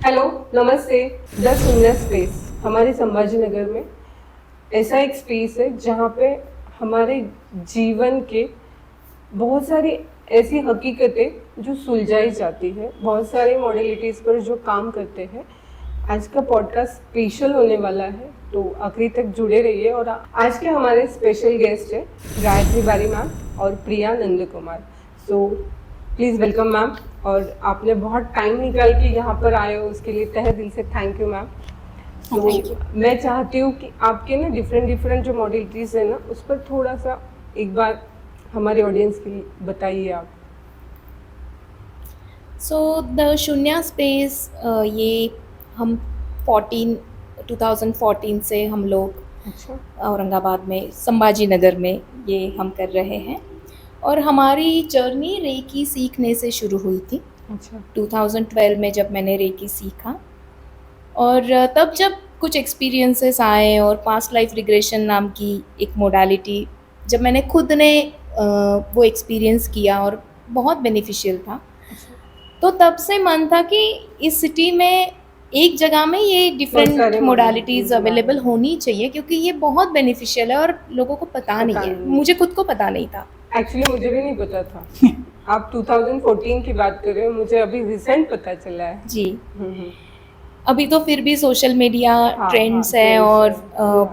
Hello, नमस्ते। The शून्य space हमारे संभाजी नगर में ऐसा एक स्पेस है जहाँ पे हमारे जीवन के बहुत सारी ऐसी हकीकतें जो सुलझाई जाती है, बहुत सारे मॉडलिटीज़ पर जो काम करते हैं। आज का पॉडकास्ट स्पेशल होने वाला है, तो आखिरी तक जुड़े रहिए। और आज के हमारे स्पेशल गेस्ट है गायत्री बारी मैम और Priya Nand Kumar. So please welcome ma'am. और आपने बहुत टाइम निकाल के यहाँ पर आए हो, उसके लिए तहे दिल से थैंक यू मैम। तो मैं चाहती हूँ कि आपके ना डिफरेंट जो मॉडलिटीज़ है ना, उस पर थोड़ा सा एक बार हमारे ऑडियंस के लिए बताइए आप। सो द शून्य स्पेस ये हम 2014 से हम लोग अच्छा। औरंगाबाद में संभाजी नगर में ये हम कर रहे हैं। और हमारी जर्नी रेकी सीखने से शुरू हुई थी। अच्छा। 2012 में जब मैंने रेकी सीखा, और तब जब कुछ एक्सपीरियंसेस आए और पास्ट लाइफ रिग्रेशन नाम की एक मोडालिटी जब मैंने खुद ने वो एक्सपीरियंस किया और बहुत बेनिफिशियल था, तो तब से मन था कि इस सिटी में एक जगह में ये डिफरेंट मोडालिटीज़ अवेलेबल होनी चाहिए, क्योंकि ये बहुत बेनिफिशियल है और लोगों को पता नहीं है। मुझे खुद को पता नहीं था। एक्चुअली मुझे भी नहीं पता था। आप 2014 की बात कर रहे हो, मुझे अभी रिसेंट पता चला है जी। अभी तो फिर भी सोशल मीडिया ट्रेंड्स है और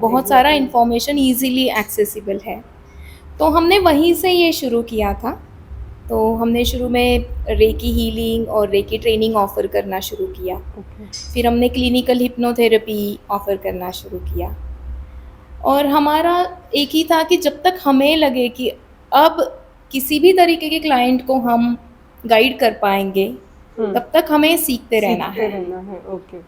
बहुत सारा इंफॉर्मेशन इजीली एक्सेसिबल है, तो हमने वहीं से ये शुरू किया था। तो हमने शुरू में रेकी हीलिंग और रेकी ट्रेनिंग ऑफ़र करना शुरू किया। फिर हमने क्लिनिकल हिप्नोथेरेपी ऑफ़र करना शुरू किया। और हमारा एक ही था कि जब तक हमें लगे कि अब किसी भी तरीके के क्लाइंट को हम गाइड कर पाएंगे, तब तक हमें सीखते रहना है।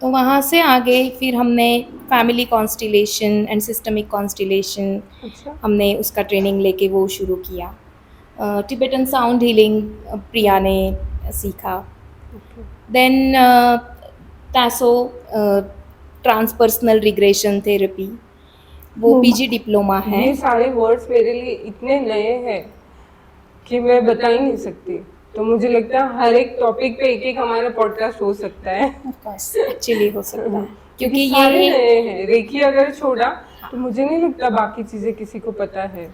तो वहाँ से आगे फिर हमने family constellation and systemic constellation, हमने उसका ट्रेनिंग लेके वो शुरू किया। टिबेटन साउंड हीलिंग प्रिया ने सीखा। देन टैसो ट्रांसपर्सनल रिग्रेशन थेरेपी, वो पीजी डिप्लोमा है। ये सारे वर्ड्स मेरे लिए इतने नए हैं कि मैं बता ही नहीं सकती। तो मुझे लगता है हर एक टॉपिक पे एक हमारा पॉडकास्ट हो सकता है। एक्चुअली हो सकता है, क्योंकि ये नए हैं। रेकी अगर छोड़ा तो मुझे नहीं लगता बाकी चीज़ें किसी को पता है।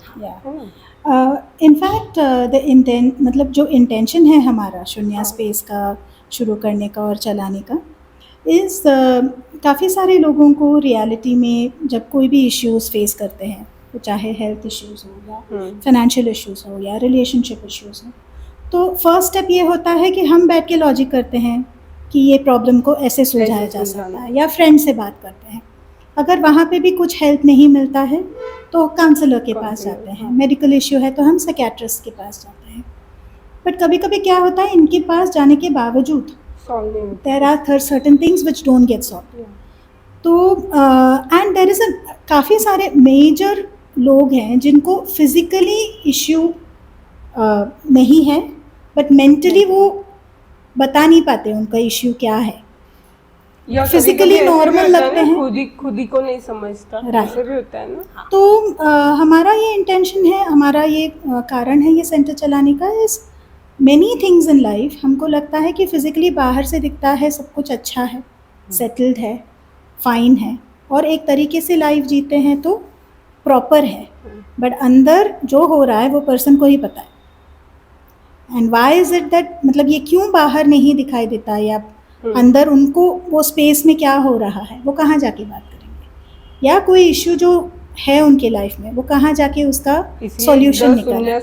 इनफैक्ट द इंटेंट, मतलब जो इंटेंशन है हमारा शून्य स्पेस का शुरू करने का और चलाने का, इस काफ़ी सारे लोगों को रियलिटी में जब कोई भी इश्यूज़ फेस करते हैं, तो चाहे हेल्थ इश्यूज़ हो या फाइनेंशियल इश्यूज़ हो या रिलेशनशिप इश्यूज़ हो, तो फर्स्ट स्टेप ये होता है कि हम बैठ के लॉजिक करते हैं कि ये प्रॉब्लम को ऐसे सुलझाया जा सकता है, या फ्रेंड से बात करते हैं। अगर वहाँ पे भी कुछ हेल्प नहीं मिलता है तो काउंसलर के पास जाते हैं। मेडिकल इश्यू है तो हम साइकियाट्रिस्ट के पास जाते हैं। बट कभी कभी क्या होता है, इनके पास जाने के बावजूद there are certain things which don't get solve. तो एंड देयर इज़ काफ़ी सारे मेजर लोग हैं जिनको फिजिकली इश्यू नहीं है, बट मेंटली वो बता नहीं पाते उनका इश्यू क्या है, या फिजिकली नॉर्मल लगते हैं, खुद ही को नहीं समझता, ऐसे भी होता है ना। तो हमारा ये इंटेंशन है, हमारा ये कारण है ये सेंटर चलाने का, is many things in life. हमको लगता है कि फिजिकली बाहर से दिखता है सब कुछ अच्छा है, सेटल्ड है, फाइन है, और एक तरीके से लाइफ जीते हैं तो प्रॉपर है, बट अंदर जो हो रहा है वो पर्सन को ही पता है। And why is it that, मतलब ये क्यों बाहर नहीं दिखाई देता, या अंदर उनको वो स्पेस में क्या हो रहा है, वो कहाँ जाके बात करेंगे, या कोई इश्यू जो है उनके लाइफ में वो कहाँ जाके उसका सॉल्यूशन निकालें।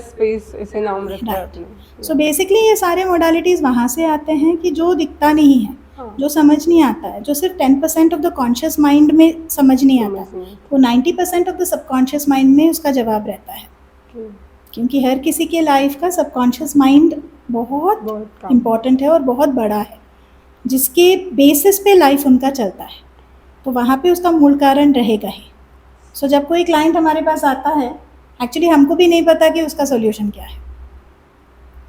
सो बेसिकली ये सारे मोडालिटीज़ वहाँ से आते हैं कि जो दिखता नहीं है, जो समझ नहीं आता है, जो सिर्फ 10% ऑफ द कॉन्शियस माइंड में समझ नहीं आता है, वो 90% ऑफ द सबकॉन्शियस माइंड में उसका जवाब रहता है। क्योंकि हर किसी के लाइफ का सबकॉन्शियस माइंड बहुत इम्पॉर्टेंट है और बहुत बड़ा है, जिसके बेसिस पे लाइफ उनका चलता है, तो वहाँ पे उसका मूल कारण रहेगा ही। सो जब कोई क्लाइंट हमारे पास आता है, एक्चुअली हमको भी नहीं पता कि उसका सोल्यूशन क्या है।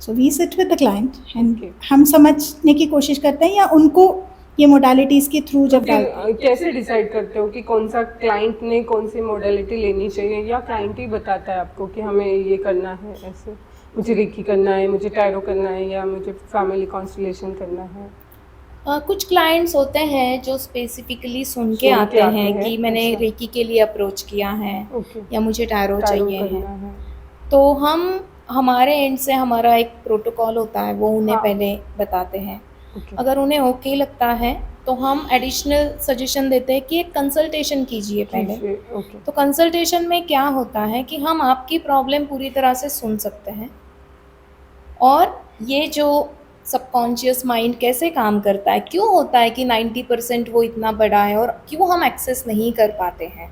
So we sit with the client and हम समझने की कोशिश करते हैं, या उनको ये मोडालिटीज़ के थ्रू जब कैसे डिसाइड करते हो कि कौन सा क्लाइंट ने कौन सी मोडालिटी लेनी चाहिए, या क्लाइंट ही बताता है आपको कि हमें ये करना है, ऐसे मुझे रेकी करना है, मुझे टायरो करना है, या मुझे फैमिली कॉन्स्टलेशन करना है? कुछ क्लाइंट्स होते हैं जो स्पेसिफिकली सुन के सुन के आते आते हैं हैं, कि मैंने अच्छा। रेकी के लिए अप्रोच किया है ओके। या मुझे टैरो टैरो चाहिए है। करना है। तो हम हमारे एंड से हमारा एक प्रोटोकॉल होता है, वो उन्हें हाँ। पहले बताते हैं। ओके। अगर उन्हें ओके लगता है तो हम एडिशनल सजेशन देते हैं कि एक कंसल्टेशन कीजिए पहले। कीजिए, ओके। तो कंसल्टेशन में क्या होता है कि हम आपकी प्रॉब्लम पूरी तरह से सुन सकते हैं, और ये जो सबकॉन्शियस माइंड कैसे काम करता है, क्यों होता है कि 90% वो इतना बड़ा है और क्यों हम एक्सेस नहीं कर पाते हैं,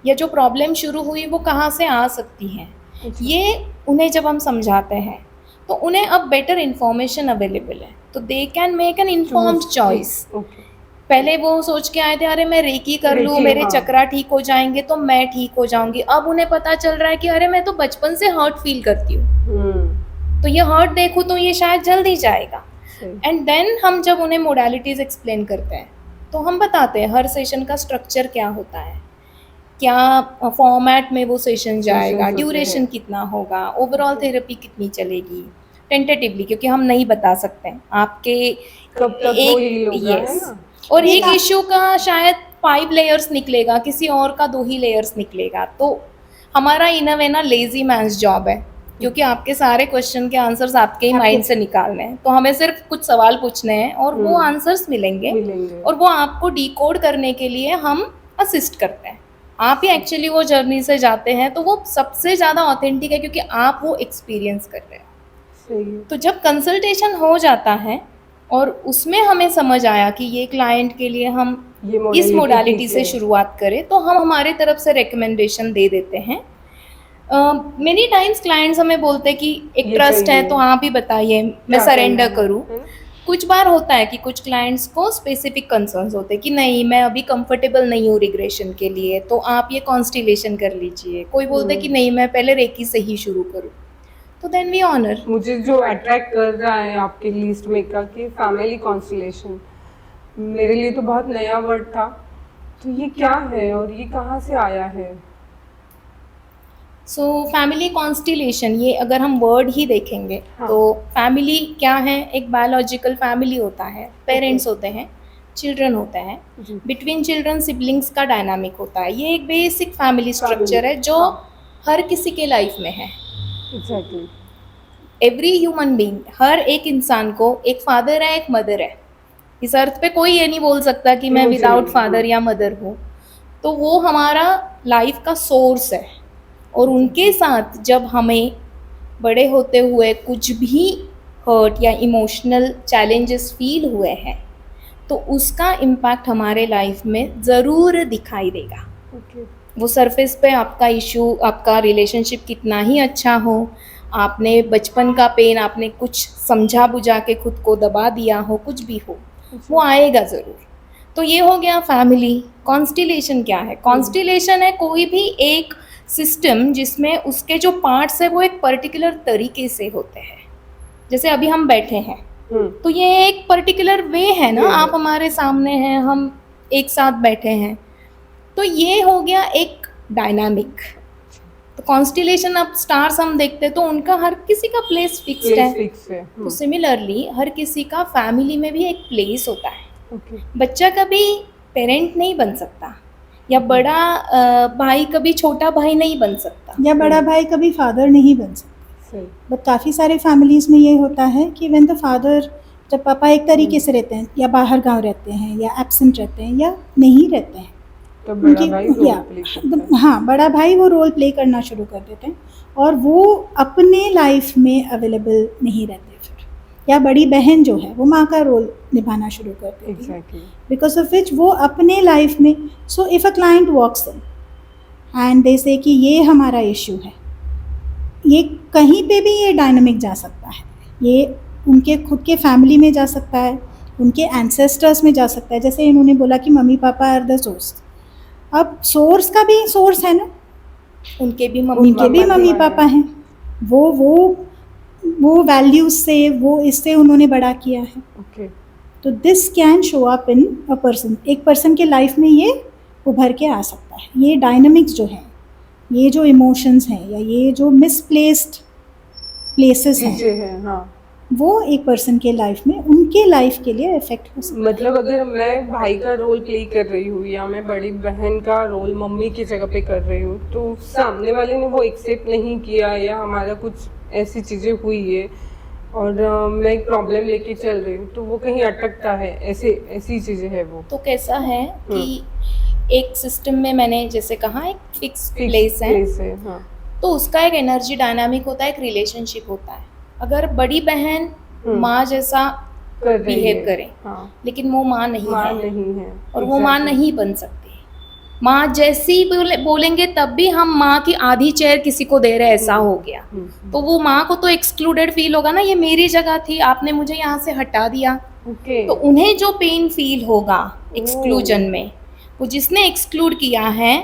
या जो प्रॉब्लम शुरू हुई वो कहाँ से आ सकती हैं, अच्छा। ये उन्हें जब हम समझाते हैं तो उन्हें अब बेटर इन्फॉर्मेशन अवेलेबल है, तो they can make an informed choice. Okay. पहले वो सोच के आए थे अरे मैं रेकी कर लूँ, रेकी, मेरे हाँ। चक्रा ठीक हो जाएंगे तो मैं ठीक हो जाऊंगी। अब उन्हें पता चल रहा है कि अरे मैं तो बचपन से हर्ट फील करती हूँ, तो ये हर्ट देखूँ तो ये शायद जल्दी जाएगा। सही। एंड देन हम जब उन्हें मोडालिटीज़ एक्सप्लेन करते हैं तो हम बताते हैं हर सेशन का स्ट्रक्चर क्या होता है, क्या फॉर्मेट में वो सेशन जाएगा, होते ड्यूरेशन हैं। कितना होगा, ओवरऑल थेरेपी कितनी चलेगी, टेंटेटिवली, क्योंकि हम नहीं बता सकते हैं आपके कब तक वो हील होगा, है यस। ना? और एक इश्यू का शायद 5 लेयर्स निकलेगा, किसी और का 2 ही लेयर्स निकलेगा। तो हमारा इन अ वे ना लेजी मैन्स जॉब है, क्योंकि आपके सारे क्वेश्चन के आंसर्स आपके ही माइंड से निकालने हैं, तो हमें सिर्फ कुछ सवाल पूछने हैं और वो आंसर्स मिलेंगे, और वो आपको डिकोड करने के लिए हम असिस्ट करते हैं। आप ही एक्चुअली वो जर्नी से जाते हैं, तो वो सबसे ज़्यादा ऑथेंटिक है क्योंकि आप वो एक्सपीरियंस कर रहे हैं। सही है। तो जब कंसल्टेशन हो जाता है और उसमें हमें समझ आया कि ये क्लाइंट के लिए हम ये इस मोडालिटी ठीक से है। शुरुआत करें, तो हम हमारे तरफ से रिकमेंडेशन दे देते हैं। मेनी टाइम्स क्लाइंट्स हमें बोलते हैं कि एक ये ट्रस्ट है चाहिए। तो आप ही बताइए मैं क्या सरेंडर करना है, करूं। है ना? कुछ बार होता है कि कुछ क्लाइंट्स को स्पेसिफिक कंसर्न्स होते हैं कि नहीं मैं अभी कंफर्टेबल नहीं हूँ रिग्रेशन के लिए, तो आप ये कॉन्स्टिलेशन कर लीजिए। कोई बोलते हैं कि नहीं मैं पहले रेकी से ही शुरू करूँ, तो देन वी ऑनर। मुझे जो अट्रैक्ट कर रहा है आपके लिस्ट में का कि फैमिली कॉन्स्टलेशन, मेरे लिए तो बहुत नया वर्ड था, तो ये क्या है और ये कहाँ से आया है? सो फैमिली कॉन्स्टिलेशन, ये अगर हम वर्ड ही देखेंगे हाँ। तो फैमिली क्या है, एक बायोलॉजिकल फैमिली होता है, पेरेंट्स होते हैं, चिल्ड्रन होते हैं, जी। बिटवीन चिल्ड्रन सिबलिंग्स का डायनामिक होता है। ये एक बेसिक फैमिली स्ट्रक्चर है जो हर किसी के लाइफ में है। एग्जैक्टली। एवरी ह्यूमन बीइंग, हर एक इंसान को एक फादर है एक मदर है। इस अर्थ पे कोई ये नहीं बोल सकता कि मैं मुझे विदाउट नहीं, फादर या मदर हूँ। तो वो हमारा लाइफ का सोर्स है, और उनके साथ जब हमें बड़े होते हुए कुछ भी हर्ट या इमोशनल चैलेंजेस फील हुए हैं तो उसका इम्पैक्ट हमारे लाइफ में ज़रूर दिखाई देगा। ओके। वो सरफेस पे आपका इशू, आपका रिलेशनशिप कितना ही अच्छा हो, आपने बचपन का पेन आपने कुछ समझा बुझा के खुद को दबा दिया हो, कुछ भी हो, वो आएगा ज़रूर। तो ये हो गया फैमिली। कॉन्स्टिलेशन क्या है? कॉन्स्टिलेशन है कोई भी एक सिस्टम जिसमें उसके जो पार्ट्स है वो एक पर्टिकुलर तरीके से होते हैं। जैसे अभी हम बैठे हैं तो ये एक पर्टिकुलर वे है ना, आप हमारे सामने हैं, हम एक साथ बैठे हैं, तो ये हो गया एक डायनामिक। तो कॉन्स्टिलेशन, अब स्टार्स हम देखते हैं तो उनका हर किसी का प्लेस फिक्स्ड है। तो सिमिलरली हर किसी का फैमिली में भी एक प्लेस होता है। बच्चा कभी पेरेंट नहीं बन सकता, या बड़ा भाई कभी छोटा भाई नहीं बन सकता, या बड़ा भाई कभी फादर नहीं बन सकता। बट काफ़ी सारे फैमिलीज़ में ये होता है कि व्हेन द फादर, जब पापा एक तरीके से रहते हैं या बाहर गांव रहते हैं या एब्सेंट रहते हैं या नहीं रहते हैं, तो बड़ा भाई रोल प्ले करता है। हाँ, बड़ा भाई वो रोल प्ले करना शुरू कर देते हैं और वो अपने लाइफ में अवेलेबल नहीं रहते फिर, या बड़ी बहन जो है वो माँ का रोल निभाना शुरू कर देती है, एग्जैक्टली। बिकॉज ऑफ विच वो अपने लाइफ में, so if a client walks in and they say कि ये हमारा इश्यू है, ये कहीं पे भी ये डायनामिक जा सकता है, ये उनके खुद के फैमिली में जा सकता है, उनके एंसेस्टर्स में जा सकता है। जैसे इन्होंने बोला कि mummy papa are the source, अब सोर्स का भी सोर्स है ना, उनके भी मम्मी पापा हैं, वो वैल्यूज से, वो इससे उन्होंने बड़ा किया है। ओके। तो this can show up in a person, एक पर्सन के लाइफ में ये उभर के आ सकता है। ये डायनामिक्स जो है, ये जो इमोशंस हैं या ये जो मिसप्लेस्ड प्लेसेस हैं, हाँ, वो एक पर्सन के लाइफ में उनके लाइफ के लिए इफेक्ट हो सकता मतलब अगर मैं भाई का रोल प्ले कर रही हूँ या मैं बड़ी बहन का रोल मम्मी की जगह पे कर रही हूँ, तो सामने वाले ने वो एक्सेप्ट नहीं किया या हमारा कुछ ऐसी चीजें हुई है और मैं एक प्रॉब्लम लेके चल रही हूँ, तो वो कहीं अटकता है, ऐसे ऐसी चीजें है वो। तो कैसा है कि एक सिस्टम में मैंने जैसे कहा एक फिक्स प्लेस है, प्लेस है, हाँ। तो उसका एक एनर्जी डायनामिक होता है, एक रिलेशनशिप होता है। अगर बड़ी बहन माँ जैसा कर रही बिहेव है, करे, हाँ, लेकिन वो माँ नहीं माँ है नहीं है और वो माँ exactly। नहीं बन सकती। माँ जैसी बोलेंगे तब भी हम माँ की आधी चेयर किसी को दे रहे, ऐसा हो गया। तो वो माँ को तो एक्सक्लूडेड फील होगा ना, ये मेरी जगह थी, आपने मुझे यहाँ से हटा दिया। ओके। तो उन्हें जो पेन फील होगा एक्सक्लूजन में, वो जिसने एक्सक्लूड किया है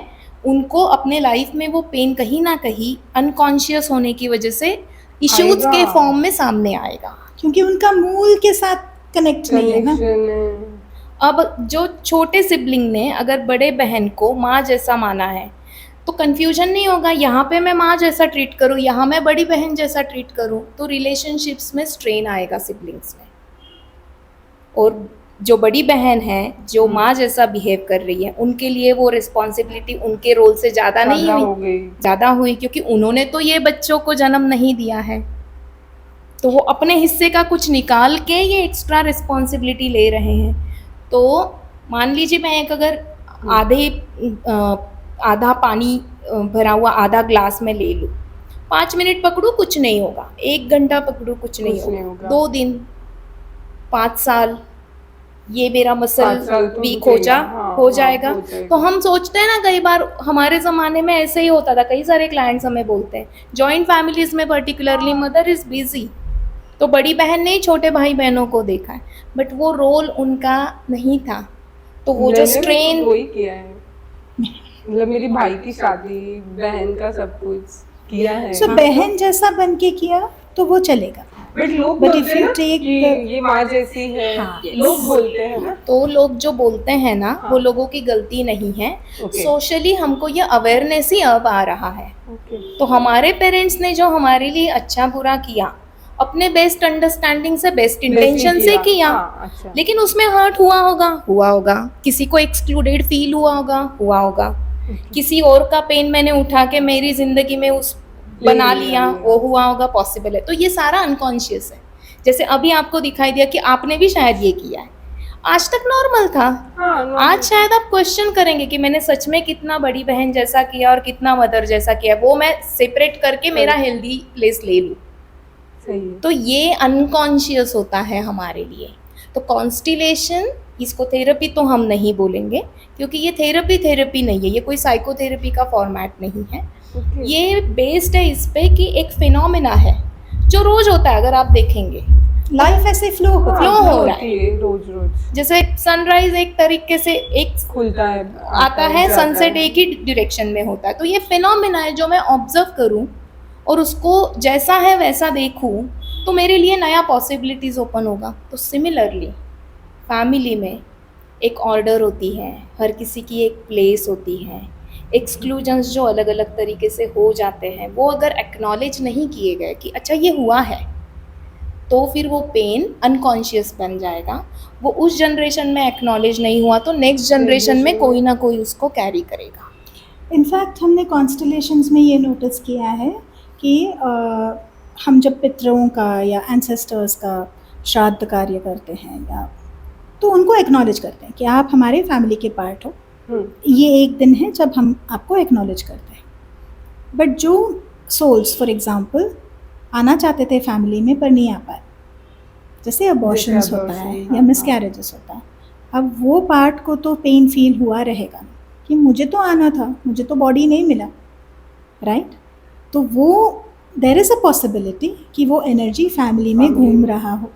उनको अपने लाइफ में वो पेन कहीं ना कहीं अनकॉन्शियस होने की वजह से इश्यूज के आएगा। फॉर्म में सामने आएगा। है क्योंकि उनका मूल के साथ कनेक्ट नहीं है ना। कनेक्शन है। अब जो छोटे सिबलिंग ने अगर बड़े बहन को माँ जैसा माना है, तो कन्फ्यूजन नहीं होगा, यहाँ पे मैं माँ जैसा ट्रीट करूँ, यहाँ मैं बड़ी बहन जैसा ट्रीट करूँ, तो रिलेशनशिप्स में स्ट्रेन आएगा सिबलिंग्स में। और जो बड़ी बहन है जो माँ जैसा बिहेव कर रही है, उनके लिए वो रिस्पॉन्सिबिलिटी उनके रोल से ज़्यादा नहीं ज़्यादा हुई, हो गई। ज़्यादा हुई, क्योंकि उन्होंने तो ये बच्चों को जन्म नहीं दिया है। तो वो अपने हिस्से का कुछ निकाल के ये एक्स्ट्रा रिस्पॉन्सिबिलिटी ले रहे हैं। तो मान लीजिए मैं एक अगर आधा पानी भरा हुआ आधा ग्लास में ले लूँ, 5 मिनट पकड़ूँ कुछ नहीं होगा, 1 घंटा पकड़ूँ कुछ नहीं होगा, 2 दिन, 5 साल, ये मेरा 5 मसल साल तो वीक रुकेगा, हो जाएगा। हो जाएगा। तो हम सोचते हैं ना, कई बार हमारे ज़माने में ऐसे ही होता था, कई सारे क्लाइंट्स हमें बोलते हैं, जॉइंट फैमिलीज़ में पर्टिकुलरली मदर इज़ बिजी, तो बड़ी बहन ने छोटे भाई बहनों को देखा है, बट वो रोल उनका नहीं था। तो वो जो स्ट्रेन, वही किया है, मतलब मेरी भाई की शादी, बहन का सब कुछ किया है। सो बहन जैसा बन के किया तो वो चलेगा। बट लोग But बोलते if हैं you ना take कि the- ये माँ जैसी है, हाँ, लोग बोलते हैं ना। तो लोग जो बोलते हैं ना, हाँ। वो लोगों की गलती नहीं है। Okay। सोशली हमको ये अवेयरनेस ही अब आ रहा है। Okay। तो हमारे पेरेंट्स ने जो हमारे लिए अच्छा बुरा किया, अपने बेस्ट अंडरस्टैंडिंग से, बेस्ट इंटेंशन से किया, हाँ, अच्छा। लेकिन उसमें हर्ट हुआ होगा, किसी को एक्सक्लूडेड फील हुआ होगा, किसी और का पेन मैंने उठा के मेरी जिंदगी में उस बना लिया, वो हुआ होगा, पॉसिबल है। तो ये सारा अनकॉन्शियस है। जैसे अभी आपको दिखाई दिया कि आपने भी शायद ये किया है, आज तक नॉर्मल था। हाँ, normal। आज शायद आप क्वेश्चन करेंगे कि मैंने सच में कितना बड़ी बहन जैसा किया और कितना मदर जैसा किया, वो मैं सेपरेट करके मेरा हेल्दी प्लेस ले लूँ। सही है। तो ये अनकॉन्शियस होता है हमारे लिए। तो कॉन्स्टिलेशन, इसको थेरेपी तो हम नहीं बोलेंगे, क्योंकि ये थेरेपी नहीं है, ये कोई साइकोथेरेपी का फॉर्मेट नहीं है। Okay। ये बेस्ड है इस पे कि एक फिनोमेना है जो रोज होता है। अगर आप देखेंगे लाइफ ऐसे फ्लो हो हाँ, flow हो रहा होती है रोज रोज, जैसे सनराइज एक तरीके से एक खुलता है, आता है, जाता सनसेट एक ही डायरेक्शन में होता है। तो ये फिनोमेना है जो मैं ऑब्जर्व करूं और उसको जैसा है वैसा देखूं, तो मेरे लिए नया पॉसिबिलिटीज़ ओपन होगा। तो सिमिलरली फैमिली में एक ऑर्डर होती है, हर किसी की एक प्लेस होती है, एक्सक्लूजन्स जो अलग अलग तरीके से हो जाते हैं, वो अगर एक्नॉलेज नहीं किए गए कि अच्छा ये हुआ है, तो फिर वो पेन अनकॉन्शियस बन जाएगा। वो उस जनरेशन में एक्नॉलेज नहीं हुआ तो नेक्स्ट जनरेशन में कोई ना कोई उसको कैरी करेगा। इनफैक्ट हमने कॉन्स्टलेशंस में ये नोटिस किया है कि हम जब पितरों का या एंसेस्टर्स का श्राद्ध कार्य करते हैं या तो उनको एक्नॉलेज करते हैं कि आप हमारे फैमिली के पार्ट हो, ये एक दिन है जब हम आपको एक्नॉलेज करते हैं। बट जो सोल्स फॉर एग्जांपल आना चाहते थे फैमिली में पर नहीं आ पाए, जैसे अबॉर्शंस होता है या मिसकैरेजेस होता है, अब वो पार्ट को तो पेन फील हुआ रहेगा कि मुझे तो आना था, मुझे तो बॉडी नहीं मिला, राइट? तो वो देयर इज़ अ पॉसिबिलिटी कि वो एनर्जी फैमिली में घूम रहा हो,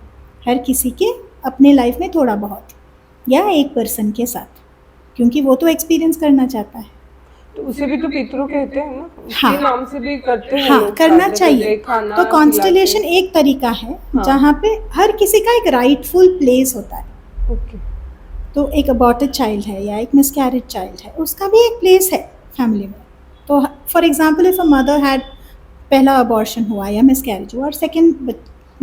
हर किसी के अपने लाइफ में थोड़ा बहुत, या एक पर्सन के साथ, क्योंकि वो तो एक्सपीरियंस करना चाहता है। तो उसे भी तो पितरों कहते हैं ना, हाँ। उसके नाम से भी करते हैं हाँ, लोग, करना शादी चाहिए। करते, खाना तो कॉन्स्टलेशन खिलाते। एक तरीका है हाँ। जहाँ पे हर किसी का एक राइटफुल प्लेस होता है। ओके। तो एक अबॉर्टेड चाइल्ड है या एक मिसकैरेज चाइल्ड है, उसका भी एक प्लेस है फैमिली में। तो for example if a mother had पहला अबॉर्शन हुआ या मिसकैरेज हुआ और सेकंड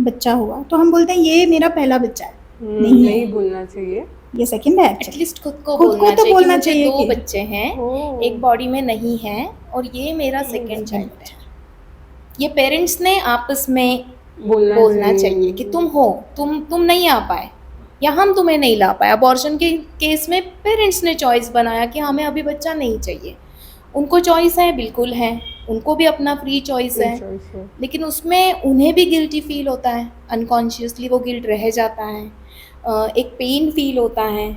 बच्चा हुआ तो हम बोलते हैं ये मेरा पहला बच्चा है, नहीं है, नहीं बोलना चाहिए। ये सेकंड है एक्चुअली। एटलीस्ट खुद को खुद को बोलना तो चाहिए बोलना कि मुझे चाहिए 2 कि बच्चे हैं, ओह। एक बॉडी में नहीं है और ये मेरा सेकंड चाइल्ड है। ये पेरेंट्स ने आपस में बोलना चाहिए कि तुम हो, तुम नहीं आ पाए या हम तुम्हें नहीं ला पाए। अबॉर्शन के केस में पेरेंट्स ने चॉइस बनाया कि हमें अभी बच्चा नहीं चाहिए। उनको चॉइस है, बिल्कुल है, उनको भी अपना फ्री चॉइस है, लेकिन उसमें उन्हें भी गिल्टी फील होता है, अनकॉन्शियसली वो गिल्ट रह जाता है, एक पेन फील होता है,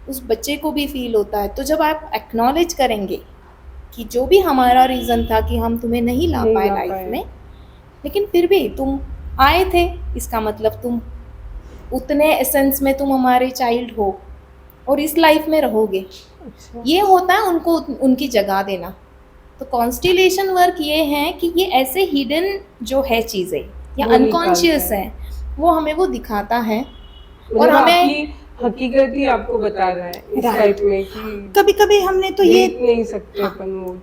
उस बच्चे को भी फील होता है। तो जब आप एक्नॉलेज करेंगे कि जो भी हमारा रीज़न था कि हम तुम्हें नहीं ला पाए लाइफ में, लेकिन फिर भी तुम आए थे, इसका मतलब तुम उतने एसेंस में तुम हमारे चाइल्ड हो और इस लाइफ में रहोगे। अच्छा। ये होता है उनको उनकी जगह देना। तो कॉन्स्टिलेशन वर्क ये है कि ये ऐसे हिडन जो है चीज़ें या वो अनकॉन्शियस निकालता है। है, वो हमें वो दिखाता है और मतलब हमें आपकी हकीकत ही आपको बता रहा है इस Right. टाइप में कि कभी कभी हमने तो ये देख नहीं सकते हाँ, अपन वो।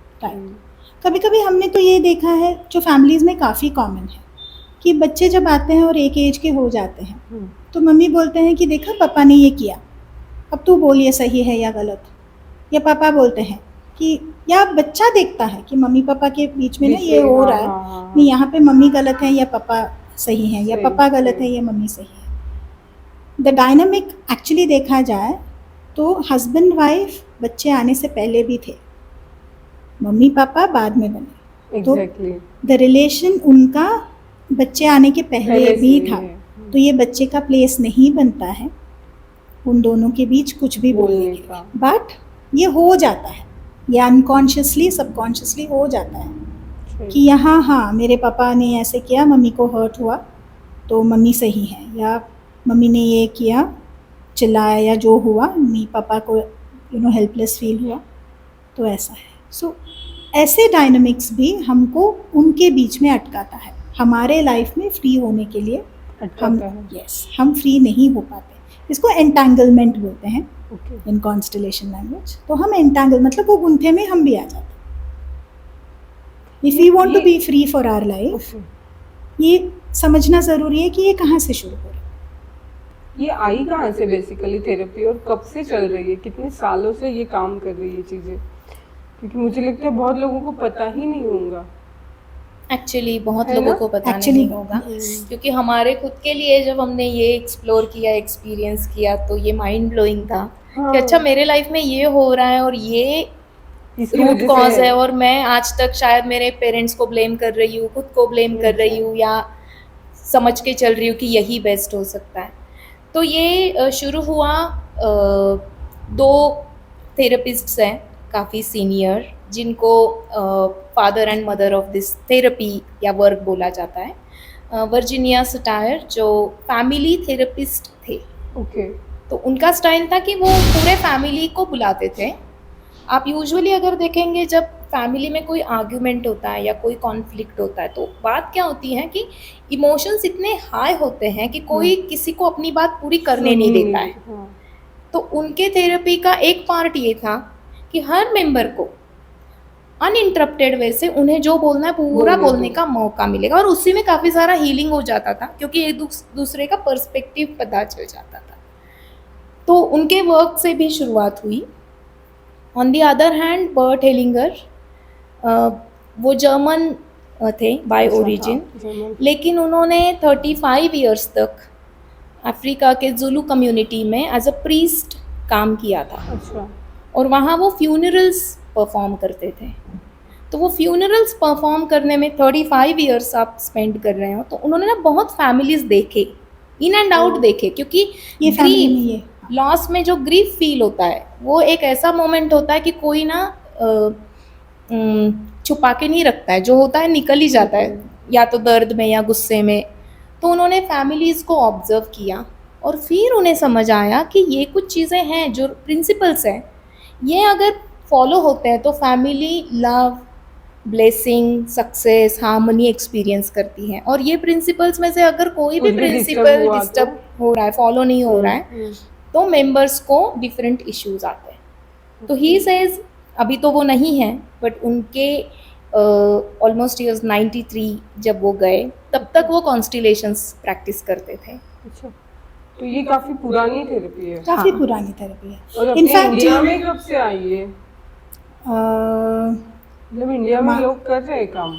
कभी कभी हमने तो ये देखा है, जो फैमिलीज़ में काफ़ी कॉमन है, कि बच्चे जब आते हैं और एक एज के हो जाते हैं हम्म, तो मम्मी बोलते हैं कि देखा पापा ने ये किया, अब तू बोल ये सही है या गलत। या पापा बोलते हैं कि, या बच्चा देखता है कि मम्मी पापा के बीच में ना बीच ये में, हो हाँ, रहा है, हाँ, हाँ, नहीं यहाँ पे मम्मी गलत है या पापा सही है, या सही, पापा गलत सही। है या मम्मी सही है। द डायनामिक एक्चुअली देखा जाए तो हस्बैंड वाइफ बच्चे आने से पहले भी थे, मम्मी पापा बाद में बने, तो एग्जैक्टली द रिलेशन उनका बच्चे आने के पहले भी था। तो ये बच्चे का प्लेस नहीं बनता है उन दोनों के बीच कुछ भी बोलने बोलने के का। लिए, बट ये हो जाता है, ये अनकॉन्शियसली सबकॉन्शियसली हो जाता है कि यहाँ हाँ मेरे पापा ने ऐसे किया, मम्मी को हर्ट हुआ तो मम्मी सही है, या मम्मी ने ये किया, चिल्लाया या जो हुआ, मम्मी पापा को हेल्पलेस फील हुआ, तो ऐसा है। सो ऐसे डायनामिक्स भी हमको उनके बीच में अटकाता है, हमारे लाइफ में फ्री होने के लिए हम अटकाता है। हम फ्री नहीं हो पाते। इसको एंटैंगलमेंट बोलते हैं ओके। इन कॉन्स्टलेशन लैंग्वेज। तो हम एंटैंगल मतलब वो गुंथे में हम भी आ जाते हैं। If you want to be free for our life, okay. ये समझना ज़रूरी है कि ये कहाँ से शुरू हो रहा है। ये आई कहाँ से बेसिकली थेरेपी, और कब से चल रही है, कितने सालों से ये काम कर रही है चीज़ें? क्योंकि मुझे लगता है बहुत लोगों को पता ही नहीं होगा। एक्चुअली बहुत है लोगों ना? को पता Actually, नहीं होगा, क्योंकि हमारे खुद के लिए जब हमने ये एक्सप्लोर किया, एक्सपीरियंस किया, तो ये माइंड ब्लोइंग था हाँ। कि अच्छा मेरे लाइफ में ये हो रहा है और ये इसकी रूट वजह कॉज से है, और मैं आज तक शायद मेरे पेरेंट्स को ब्लेम कर रही हूँ, खुद को ब्लेम कर रही हूँ, या समझ के चल रही हूँ कि यही बेस्ट हो सकता है। तो ये शुरू हुआ 2 थेरेपिस्ट्स हैं काफ़ी सीनियर, जिनको father and mother of this therapy या वर्क बोला जाता है। वर्जीनिया सटायर जो फैमिली थेरेपिस्ट थे, ओके। तो उनका स्टाइल था कि वो पूरे फैमिली को बुलाते थे। आप यूजुअली अगर देखेंगे जब फैमिली में कोई आर्ग्यूमेंट होता है या कोई कॉन्फ्लिक्ट होता है, तो बात क्या होती है कि इमोशंस इतने हाई होते हैं कि कोई किसी को अपनी बात पूरी करने नहीं देता है। हाँ। तो उनके थेरेपी का एक पार्ट ये था कि हर मेंबर को अनइंटरप्टेड वे से उन्हें जो बोलना है पूरा बोलने का मौका मिलेगा, और उसी में काफ़ी सारा हीलिंग हो जाता था, क्योंकि एक दूसरे का पर्सपेक्टिव पता चल जाता था। तो उनके वर्क से भी शुरुआत हुई। On the other hand Bert Hellinger, वो जर्मन थे बाय ओरिजिन, लेकिन उन्होंने 35 इयर्स तक अफ्रीका के जुलू कम्युनिटी में एज अ प्रीस्ट काम किया था। अच्छा। और वहाँ वो फ्यूनरल्स परफॉर्म करते थे। तो वो फ्यूनरल्स परफॉर्म करने में 35 इयर्स आप स्पेंड कर रहे हो, तो उन्होंने ना बहुत फैमिलीज देखे, इन एंड आउट देखे, क्योंकि ये फैमिली में ग्रीफ, ये लॉस में जो ग्रीफ फील होता है वो एक ऐसा मोमेंट होता है कि कोई ना छुपा के नहीं रखता है, जो होता है निकल ही जाता है, या तो दर्द में या गुस्से में। तो उन्होंने फैमिलीज़ को ऑब्जर्व किया और फिर उन्हें समझ आया कि ये कुछ चीज़ें हैं जो प्रिंसिपल्स हैं, ये अगर फॉलो होते हैं तो family love, blessing, success, harmony experience करती है। और ये प्रिंसिपल्स में से अगर कोई भी कुछ भी प्रिंसिपल disturb हुआ डिस्टर्ब हो रहा है, फॉलो नहीं हो रहा है, तो मेंबर्स को डिफरेंट इश्यूज आते हैं। तो ही सेज अभी तो वो नहीं है, बट उनके ऑलमोस्ट ईयर्स 93 जब वो गए, तब तक वो कॉन्स्टिलेशंस प्रैक्टिस करते थे। अच्छा, तो ये काफी पुरानी थेरेपी है काफ़ी हाँ। पुरानी थेरेपी है। और अपने इनफैक्ट इंडिया में कब से आई है? मतलब इंडिया में लोग कर रहे हैं काम?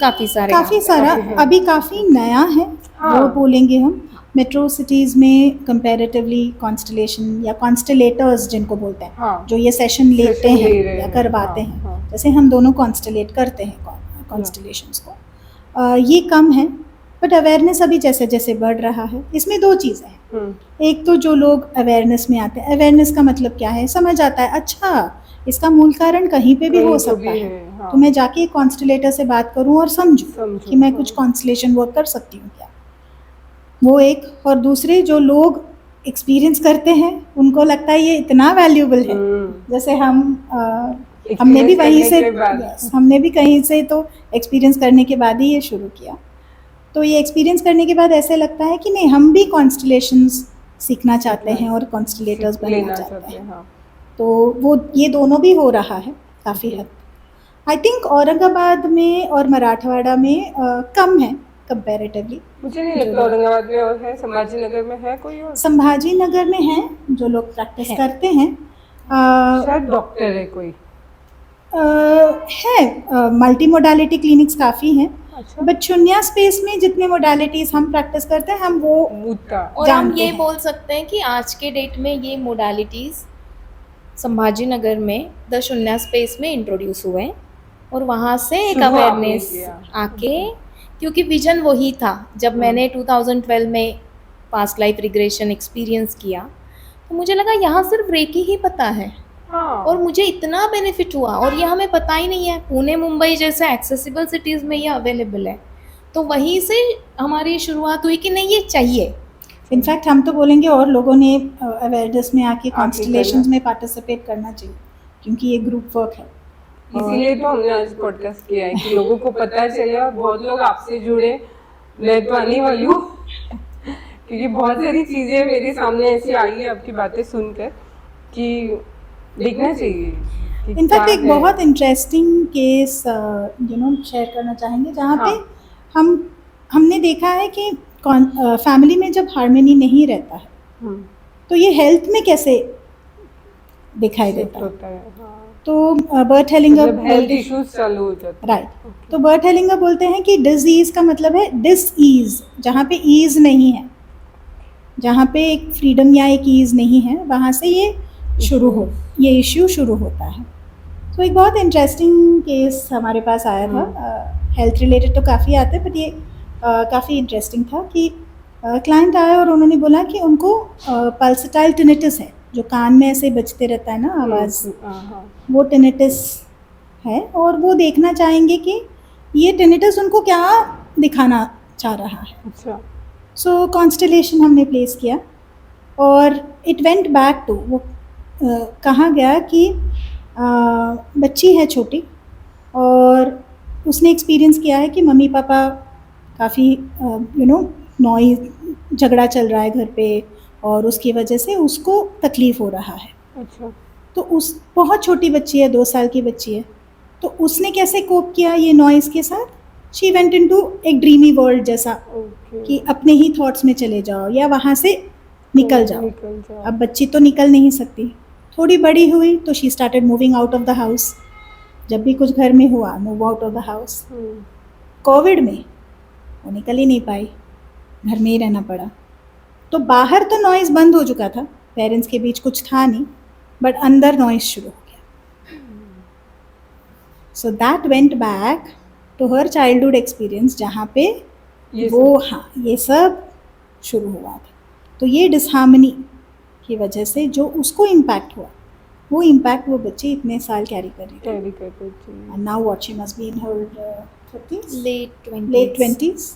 काफ़ी सारे काफ़ी सारा अभी काफ़ी नया है, हाँ। वो बोलेंगे हम। मेट्रो सिटीज़ में कंपैरेटिवली कॉन्स्टलेशन या कॉन्स्टलेटर्स जिनको बोलते हैं, हाँ। जो ये सेशन लेते सेशन ले रहे हैं या हैं, करवाते हाँ, हैं, हाँ। जैसे हम दोनों कॉन्स्टलेट करते हैं कॉन्स्टलेशंस को, ये कम है। बट अवेयरनेस अभी जैसे जैसे बढ़ रहा है। इसमें दो चीज़ें हैं। एक तो जो लोग अवेयरनेस में आते हैं, अवेयरनेस का मतलब क्या है, समझ आता है अच्छा इसका मूल कारण कहीं पे भी कहीं हो तो सकता भी है, हाँ। तो मैं जाके एक कॉन्स्टलेटर से बात करूं और समझूं समझूं, कि मैं हाँ। कुछ कॉन्स्टलेशन वर्क कर सकती हूँ क्या, वो एक। और दूसरे जो लोग एक्सपीरियंस करते हैं उनको लगता है ये इतना वैल्यूएबल है। जैसे हमने भी Experience वहीं करने से के बाद। हमने भी कहीं से तो एक्सपीरियंस करने के बाद ही ये शुरू किया। तो ये एक्सपीरियंस करने के बाद ऐसे लगता है कि नहीं, हम भी कॉन्स्टलेशंस सीखना चाहते हैं और कॉन्स्टलेटर्स बनना लेना चाहते हैं। हाँ। तो वो ये दोनों भी हो रहा है काफ़ी हद। आई थिंक औरंगाबाद में और मराठवाड़ा में कम है कंपैरेटिवली। मुझे नहीं लगता औरंगाबाद में और है, संभाजी नगर में है कोई और? संभाजी नगर में है जो लोग प्रैक्टिस है। करते हैं। शायद डॉक्टर है कोई। है मल्टी मोडालिटी क्लिनिक्स काफ़ी हैं। अच्छा। बट शून्या स्पेस में जितने मोडालिटीज़ हम प्रैक्टिस करते हैं हम वो मुद्दा। और हम जानते ये हैं। बोल सकते हैं कि आज के डेट में ये मोडालिटीज़ संभाजी नगर में द शून्या स्पेस में इंट्रोड्यूस हुए हैं, और वहाँ से एक शुरू आपने अवेयरनेस किया। आके, क्योंकि विजन वही था। जब मैंने 2012 में पास्ट लाइफ रिग्रेशन एक्सपीरियंस किया, तो मुझे लगा यहाँ सिर्फ रेकी ही पता है, हाँ। और मुझे इतना बेनिफिट हुआ, और ये हमें पता ही नहीं है। पुणे मुंबई जैसे एक्सेसिबल सिटीज़ में ये अवेलेबल है, तो वहीं से हमारी शुरुआत हुई कि नहीं ये चाहिए। इनफैक्ट हम तो बोलेंगे और लोगों ने अवेयरनेस में आके कॉन्स्टलेशंस में पार्टिसिपेट करना चाहिए, क्योंकि ये ग्रुप वर्क है। इसीलिए तो हमने आज पॉडकास्ट किया है कि लोगों को पता चले, और बहुत लोग आपसे जुड़े। मैं तो आने वाली हूँ क्योंकि बहुत सारी चीजें मेरे सामने ऐसी आई है आपकी बातें सुनकर कि देखना चाहिए। इनफैक्ट एक बहुत इंटरेस्टिंग केस शेयर करना चाहेंगे, जहाँ पे हमने देखा है कि फैमिली में जब हार्मनी नहीं रहता है तो ये हेल्थ में कैसे दिखाई देता है। तो बर्ट हेलिंगर हेल्थ इश्यूज चालू हो जाते हैं। राइट। तो बर्ट हेलिंगर बोलते हैं कि डिजीज का मतलब है डिस ईज, जहाँ पे ईज नहीं है, जहाँ पे एक फ्रीडम या एक ईज नहीं है, वहाँ से ये इश्यू शुरू होता है। तो एक बहुत इंटरेस्टिंग केस हमारे पास आया था। हेल्थ रिलेटेड तो काफ़ी आते हैं, बट ये काफ़ी इंटरेस्टिंग था कि क्लाइंट आया और उन्होंने बोला कि उनको पल्सेटाइल टिनिटस है, जो कान में ऐसे बजते रहता है ना आवाज़, वो टिनिटस है, और वो देखना चाहेंगे कि ये टिनिटस उनको क्या दिखाना चाह रहा है। अच्छा। सो कॉन्स्टलेशन हमने प्लेस किया और इट वेंट बैक टू वो कहा गया कि बच्ची है छोटी, और उसने एक्सपीरियंस किया है कि मम्मी पापा काफ़ी नॉइज, झगड़ा चल रहा है घर पे, और उसकी वजह से उसको तकलीफ़ हो रहा है। अच्छा। तो उस बहुत छोटी बच्ची है, 2 साल की बच्ची है, तो उसने कैसे कोप किया ये नॉइज़ के साथ? शी वेंट इनटू एक ड्रीमी वर्ल्ड जैसा, कि अपने ही थॉट्स में चले जाओ या वहाँ से निकल जाओ। अब बच्ची तो निकल नहीं सकती। थोड़ी बड़ी हुई तो she started moving out of the house. जब भी कुछ घर में हुआ, move out of the house. Covid में वो निकल ही नहीं पाई, घर में ही रहना पड़ा। तो बाहर तो नॉइज़ बंद हो चुका था, पेरेंट्स के बीच कुछ था नहीं, बट अंदर नॉइज़ शुरू हो गया। So that went back to her childhood experience, जहाँ पे ये सब शुरू हुआ था। तो ये डिसहार्मनी की वजह से जो उसको इम्पैक्ट हुआ, वो इम्पैक्ट वो बच्ची इतने साल कैरी कर रही थी। And now what she must be in her 30s, late 20s।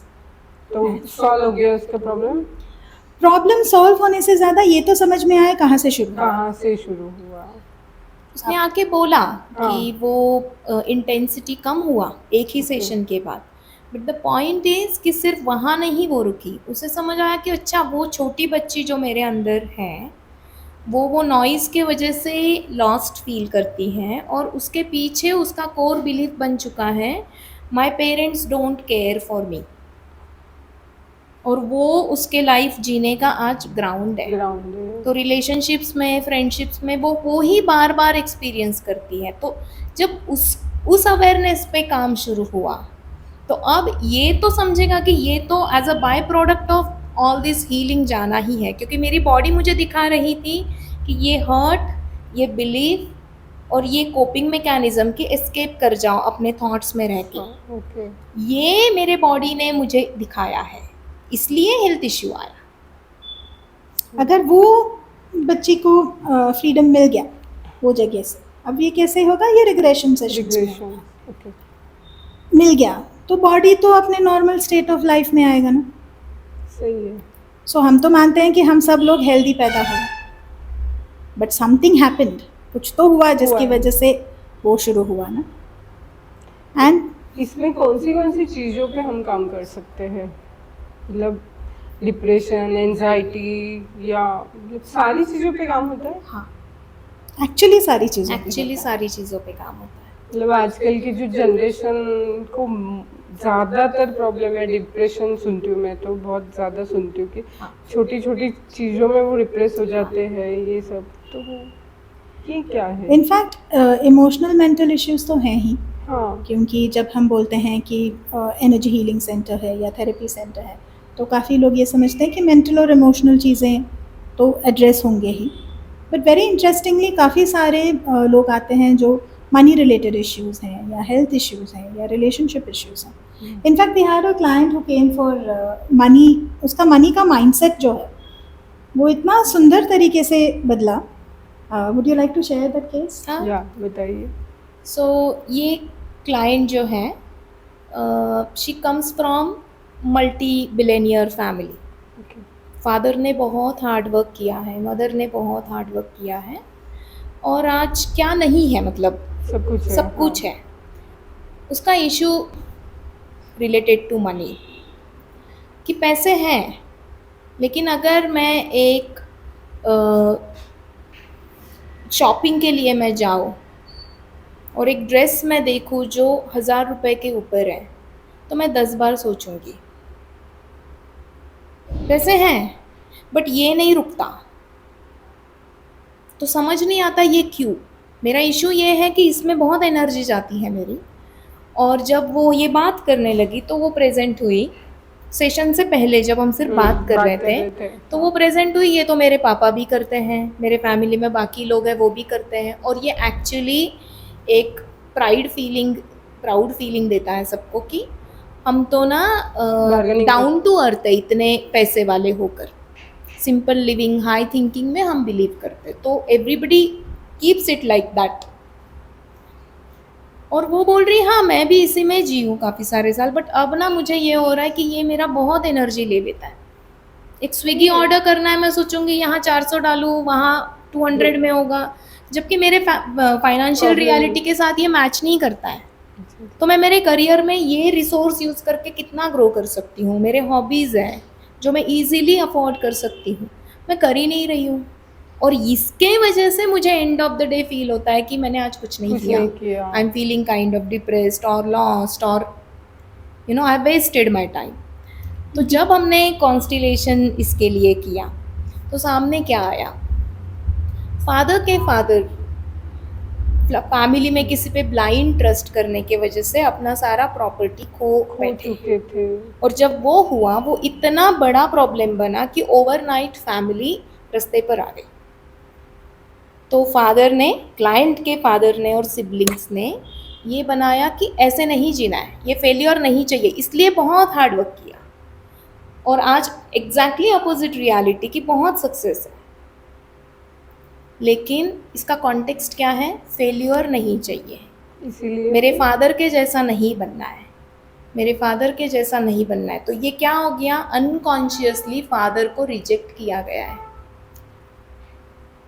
तो सॉल्व हो गया उसका प्रॉब्लम सॉल्व होने से ज़्यादा ये तो समझ में आया कहाँ से शुरू हुआ। उसने आके बोला कि वो इंटेंसिटी कम हुआ एक ही सेशन के बाद, बट द पॉइंट इज कि सिर्फ वहाँ नहीं वो रुकी। उसे समझ आया कि अच्छा वो छोटी बच्ची जो मेरे अंदर है वो नॉइज़ के वजह से लॉस्ट फील करती हैं और उसके पीछे उसका कोर बिलीफ बन चुका है, my parents don't care for me, और वो उसके लाइफ जीने का आज ग्राउंड है। ग्राउंड। तो रिलेशनशिप्स में, फ्रेंडशिप्स में वो ही बार बार एक्सपीरियंस करती है। तो जब उस अवेयरनेस पे काम शुरू हुआ, तो अब ये तो समझेगा कि ये तो as a byproduct of all this healing जाना ही है, क्योंकि मेरी बॉडी मुझे दिखा रही थी कि ये हर्ट, ये बिलीफ और ये कोपिंग मैकेनिज्म कि एस्केप कर जाओ अपने थॉट्स में रह के, ओके। ये मेरे बॉडी ने मुझे दिखाया है, इसलिए हेल्थ इश्यू आया। अगर वो बच्ची को फ्रीडम मिल गया वो जगह से, अब ये कैसे होगा, ये रिग्रेशन सेशंस में रिग्रेशन। ओके। मिल गया तो बॉडी तो अपने नॉर्मल स्टेट ऑफ लाइफ में आएगा ना। सही है। सो हम तो मानते हैं कि हम सब लोग हेल्दी पैदा हुए, बट समथिंग हैपेंड, कुछ तो हुआ जिसकी हुआ। वजह से वो शुरू हुआ ना। एंड इसमें कौन सी चीज़ों पे हम काम कर सकते हैं? मतलब डिप्रेशन, एंजाइटी या मतलब सारी चीज़ों पे काम होता है? हाँ, एक्चुअली सारी चीज़ें एक्चुअली सारी चीज़ों पे काम होता है। मतलब आजकल की जो जनरेशन को ज़्यादातर प्रॉब्लम है डिप्रेशन, सुनती हूँ मैं तो बहुत ज़्यादा सुनती हूँ कि छोटी छोटी चीज़ों में वो डिप्रेस हो जाते हैं, ये सब। तो ये क्या है? इनफैक्ट इमोशनल मेंटल इश्यूज तो हैं ही, हाँ। क्योंकि जब हम बोलते हैं कि एनर्जी हीलिंग सेंटर है या थेरेपी सेंटर है, तो काफ़ी लोग ये समझते हैं कि मेंटल और इमोशनल चीज़ें तो एड्रेस होंगे ही, बट वेरी इंटरेस्टिंगली काफ़ी सारे लोग आते हैं जो मनी रिलेटेड इश्यूज़ हैं या हेल्थ इश्यूज़ हैं या रिलेशनशिप इश्यूज़ हैं। In fact we had a client who came for money, उसका मनी का माइंडसेट जो है वो इतना सुंदर तरीके से बदला। Would you like to share that case? हाँ, या बताइए। सो ये क्लाइंट जो है, she comes from multi billionaire family. Okay. Father ने बहुत हार्ड वर्क किया है, मदर ने बहुत हार्ड वर्क किया है, और आज क्या नहीं है, मतलब सब कुछ है। सब कुछ है। उसका इशू रिलेटेड टू मनी कि पैसे हैं, लेकिन अगर मैं एक शॉपिंग के लिए मैं जाऊँ और एक ड्रेस मैं देखूँ जो 1000 रुपये के ऊपर है, तो मैं 10 बार सोचूंगी। पैसे हैं बट ये नहीं रुकता, तो समझ नहीं आता ये क्यों। मेरा इशू ये है कि इसमें बहुत एनर्जी जाती है मेरी। और जब वो ये बात करने लगी तो वो प्रेजेंट हुई। सेशन से पहले जब हम सिर्फ बात कर रहे थे तो वो प्रेजेंट हुई। ये तो मेरे पापा भी करते हैं, मेरे फैमिली में बाकी लोग हैं वो भी करते हैं, और ये एक्चुअली एक प्राउड फीलिंग देता है सबको कि हम तो ना डाउन टू अर्थ है, इतने पैसे वाले होकर सिंपल लिविंग, हाई थिंकिंग में हम बिलीव करते, तो everybody keeps it like that. और वो बोल रही हाँ मैं भी इसी में जी हूँ काफ़ी सारे साल, बट अब ना मुझे ये हो रहा है कि ये मेरा बहुत एनर्जी ले लेता है। एक स्विगी ऑर्डर करना है, मैं सोचूंगी यहाँ 400 डालूँ, वहाँ 200 में होगा, जबकि मेरे फाइनेंशियल रियलिटी के साथ ये मैच नहीं करता है। तो मैं मेरे करियर में ये रिसोर्स यूज़ करके कितना ग्रो कर सकती हूँ। मेरे हॉबीज़ हैं जो मैं इजीली अफोर्ड कर सकती हूँ, मैं कर ही नहीं रही हूँ। और इसके वजह से मुझे end of the day feel होता है कि मैंने आज कुछ नहीं किया। I am feeling kind of depressed और लॉस्ट, और you know I wasted my time. तो जब हमने कॉन्स्टिलेशन इसके लिए किया तो सामने क्या आया, फादर फैमिली में किसी पे ब्लाइंड ट्रस्ट करने के वजह से अपना सारा प्रॉपर्टी खो चुके थे। और जब वो हुआ वो इतना बड़ा प्रॉब्लम बना कि ओवरनाइट फैमिली रास्ते पर आ गई। तो फादर ने, क्लाइंट के फादर ने और सिबलिंग्स ने ये बनाया कि ऐसे नहीं जीना है, ये फेलियर नहीं चाहिए, इसलिए बहुत हार्ड वर्क किया। और आज एग्जैक्टली अपोजिट रियलिटी की बहुत सक्सेस है, लेकिन इसका कॉन्टेक्स्ट क्या है, फेलियर नहीं चाहिए, इसीलिए मेरे फादर के जैसा नहीं बनना है, मेरे फादर के जैसा नहीं बनना है। तो ये क्या हो गया, अनकॉन्शियसली फादर को रिजेक्ट किया गया है।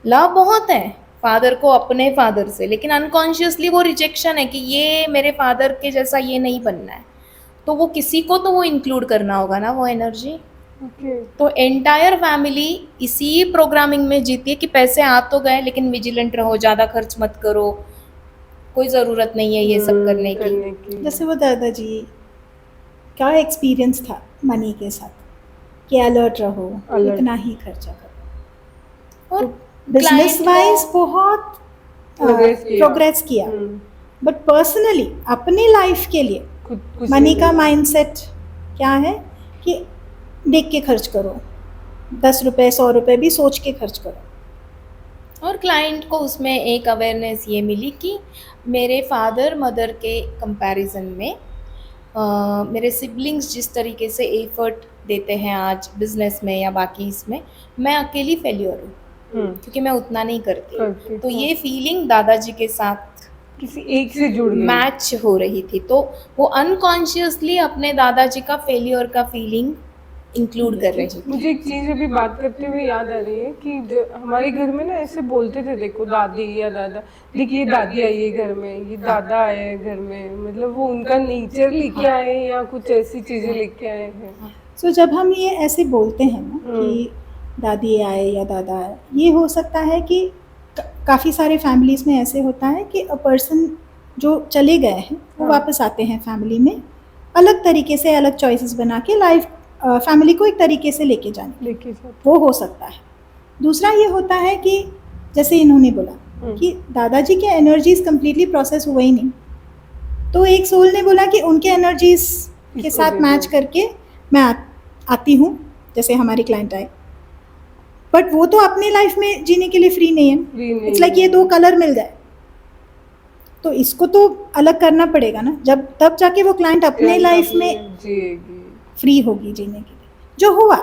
लव बहुत है फादर को अपने फादर से, लेकिन अनकॉन्शियसली वो रिजेक्शन है कि ये मेरे फादर के जैसा ये नहीं बनना है। तो वो किसी को तो वो इंक्लूड करना होगा ना, वो एनर्जी। ओके। तो एंटायर फैमिली इसी प्रोग्रामिंग में जीती है कि पैसे आ तो गए लेकिन विजिलेंट रहो, ज़्यादा खर्च मत करो, कोई ज़रूरत नहीं है ये सब करने की। जैसे वो दादाजी का एक्सपीरियंस था मनी के साथ कि अलर्ट रहो, Alert. इतना ही खर्चा करो। और बिजनेस client वाइज को- बहुत Progress प्रोग्रेस किया, बट पर्सनली अपनी लाइफ के लिए कुछ मनी का माइंडसेट क्या है कि देख के खर्च करो, 10 रुपए 100 रुपए भी सोच के खर्च करो। और क्लाइंट को उसमें एक अवेयरनेस ये मिली कि मेरे फादर मदर के कंपैरिजन में मेरे सिबलिंग्स जिस तरीके से एफर्ट देते हैं आज बिजनेस में या बाकी इसमें, मैं अकेली फेल्योर हूँ क्योंकि मैं उतना नहीं करती। तो ये फीलिंग दादाजी के साथ किसी एक से जुड़ गई। मैच हो रही थी, तो वो अनकॉन्शियसली अपने दादाजी का फेलियर का फीलिंग इंक्लूड कर रही थी। मुझे एक चीज अभी बात करते हुए याद आ रही है कि हमारे घर में ना ऐसे बोलते थे, देखो दादी या दादा, देखिए दादी आई है घर में, ये दादा आए हैं घर में, मतलब वो उनका नेचर लेके आए हैं या कुछ ऐसी चीजें लेके आए हैं। सो जब हम ये ऐसे बोलते हैं ना कि दादी आए या दादा आए, ये हो सकता है कि काफ़ी सारे फैमिलीज़ में ऐसे होता है कि अ पर्सन जो चले गए हैं वो वापस आते हैं फैमिली में, अलग तरीके से अलग चॉइसेस बना के लाइफ फैमिली को एक तरीके से लेके जाने, लेके जाते। वो हो सकता है। दूसरा ये होता है कि जैसे इन्होंने बोला कि दादाजी के एनर्जीज कम्प्लीटली प्रोसेस हुए ही नहीं, तो एक सोल ने बोला कि उनके एनर्जीज के इसको साथ दे मैच दो। करके मैं आती हूँ, जैसे हमारी क्लाइंट आए, बट वो तो अपनी लाइफ में जीने के लिए फ्री नहीं है। Free नहीं इट्स लाइक ये है। दो कलर मिल जाए तो इसको तो अलग करना पड़ेगा ना, जब तब जाके वो क्लाइंट अपने लाइफ में जिएगी। फ्री होगी जीने के लिए। जो हुआ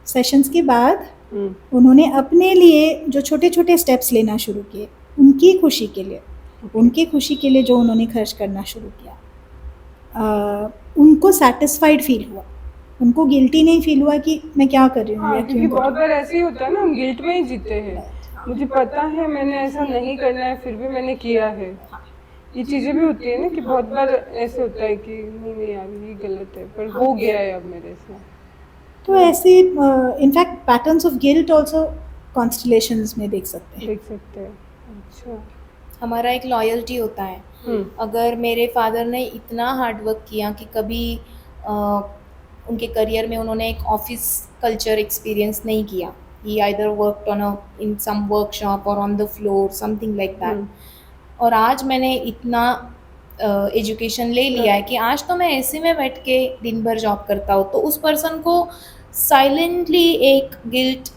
सेशंस के बाद हम्म। उन्होंने अपने लिए जो छोटे छोटे स्टेप्स लेना शुरू किए, उनकी खुशी के लिए, उनकी खुशी के लिए जो उन्होंने खर्च करना शुरू किया, उनको सेटिस्फाइड फील हुआ, उनको गिल्टी नहीं फील हुआ कि मैं क्या कर रही हूँ हाँ, या क्योंकि क्यों कर बहुत रही बार ऐसे ही होता है ना, हम गिल्ट में ही जीते हैं। मुझे पता है मैंने ऐसा नहीं करना है, फिर भी मैंने किया है। ये चीजें भी होती है ना कि बहुत बार ऐसे होता है कि नहीं यार ये गलत है, पर हो गया है अब मेरे से। हूँ। तो ऐसे in fact patterns of guilt also constellations में देख सकते हैं। देख सकते हैं। अच्छा। हमारा एक लॉयल्टी होता है। अगर मेरे फादर ने इतना हार्डवर्क किया कि कभी उनके करियर में उन्होंने एक ऑफिस कल्चर एक्सपीरियंस नहीं किया, he either worked on in some workshop और on the floor something like that, और आज मैंने इतना एजुकेशन ले लिया है कि आज तो मैं ऐसे में बैठ के दिन भर जॉब करता हूँ, तो उस पर्सन को साइलेंटली एक गिल्ट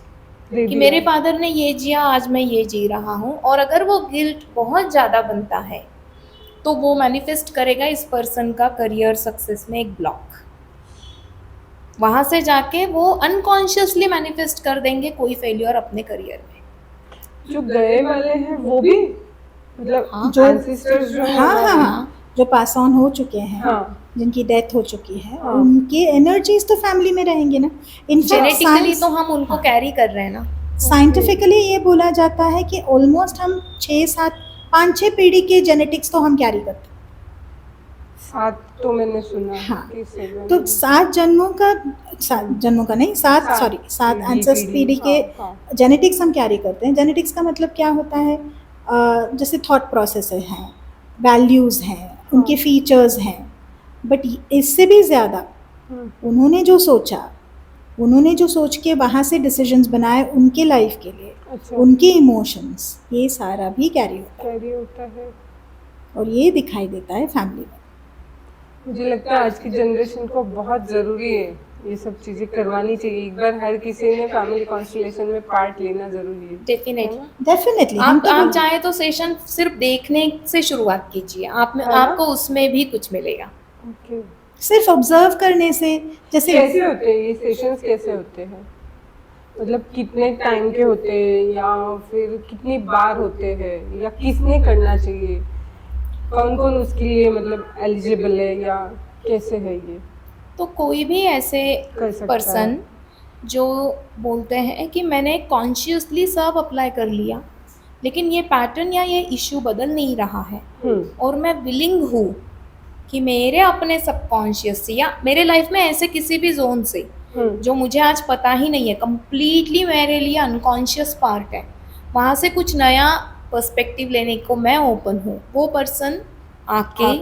दे कि दिया। मेरे फादर ने ये जिया, आज मैं ये जी रहा हूँ। और अगर वो गिल्ट बहुत ज़्यादा बनता है तो वो मैनिफेस्ट करेगा इस पर्सन का करियर सक्सेस में एक ब्लॉक, वहाँ से जाके वो अनकॉन्शियसली मैनिफेस्ट कर देंगे कोई फेलियर अपने करियर में। जो गए वाले हैं वो भी, मतलब हाँ, जो ancestors जो हैं हाँ वो हाँ भी। हाँ जो पास ऑन हो चुके हैं, हाँ। जिनकी डेथ हो चुकी है, हाँ। उनके एनर्जीज तो फैमिली में रहेंगे ना। जेनेटिकली तो इनफैक्ट हम उनको कैरी कर रहे हैं ना। साइंटिफिकली ये बोला जाता है कि ऑलमोस्ट हम 5-6 पीढ़ी के जेनेटिक्स तो हम कैरी करते हैं। 7 तो मैंने सुना हाँ। कि 7। तो 7 जन्मों का नहीं, 7 एंसेस्टर्स पीढ़ी के जेनेटिक्स हम कैरी करते हैं। जेनेटिक्स का मतलब क्या होता है, जैसे थॉट प्रोसेस हैं, वैल्यूज़ हैं, उनके फीचर्स हैं, बट इससे भी ज़्यादा उन्होंने जो सोचा, उन्होंने जो सोच के वहाँ से डिसीजंस बनाए उनके लाइफ के लिए, अच्छा। उनके इमोशंस, ये सारा भी कैरी होता है और ये दिखाई देता है फैमिली में। मुझे लगता है आज की जनरेशन को बहुत ज़रूरी है ये सब चीज़ें करवानी चाहिए। एक बार हर किसी ने फैमिली कॉन्स्टलेशन में पार्ट लेना ज़रूरी है। डेफिनेटली आप चाहे तो सेशन सिर्फ देखने से शुरुआत कीजिए, आपको उसमें भी कुछ मिलेगा। ओके। सिर्फ ऑब्जर्व करने से, जैसे कैसे होते हैं ये सेशंस, कैसे होते हैं, मतलब कितने टाइम के होते हैं या फिर कितनी बार होते हैं, या किसने करना चाहिए, कौन कौन उसके लिए मतलब एलिजिबल है, या कैसे है ये? तो कोई भी ऐसे कर सकता पर्सन जो बोलते हैं कि मैंने कॉन्शियसली सब अप्लाई कर लिया लेकिन ये पैटर्न या ये इश्यू बदल नहीं रहा है, और मैं विलिंग हूँ कि मेरे अपने सबकॉन्शियस से या मेरे लाइफ में ऐसे किसी भी जोन से जो मुझे आज पता ही नहीं है, कंप्लीटली मेरे लिए अनकॉन्शियस पार्ट है, वहाँ से कुछ नया पर्सपेक्टिव लेने को मैं ओपन हूँ, वो पर्सन आके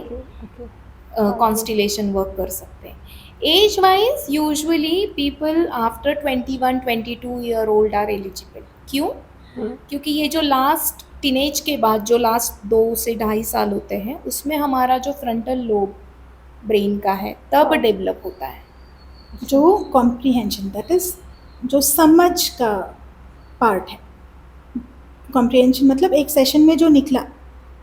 कॉन्स्टिलेशन वर्क कर सकते हैं। Age wise usually people after 21-22 year old are eligible. क्यों? क्योंकि ये जो लास्ट टीनेज के बाद जो लास्ट 2 से 2.5 साल होते हैं, उसमें हमारा जो फ्रंटल लोब ब्रेन का है तब डेवलप होता है। जो कॉम्प्रीहेंशन, दैट इज जो समझ का पार्ट है। कॉम्प्रीहेंशन मतलब एक सेशन में जो निकला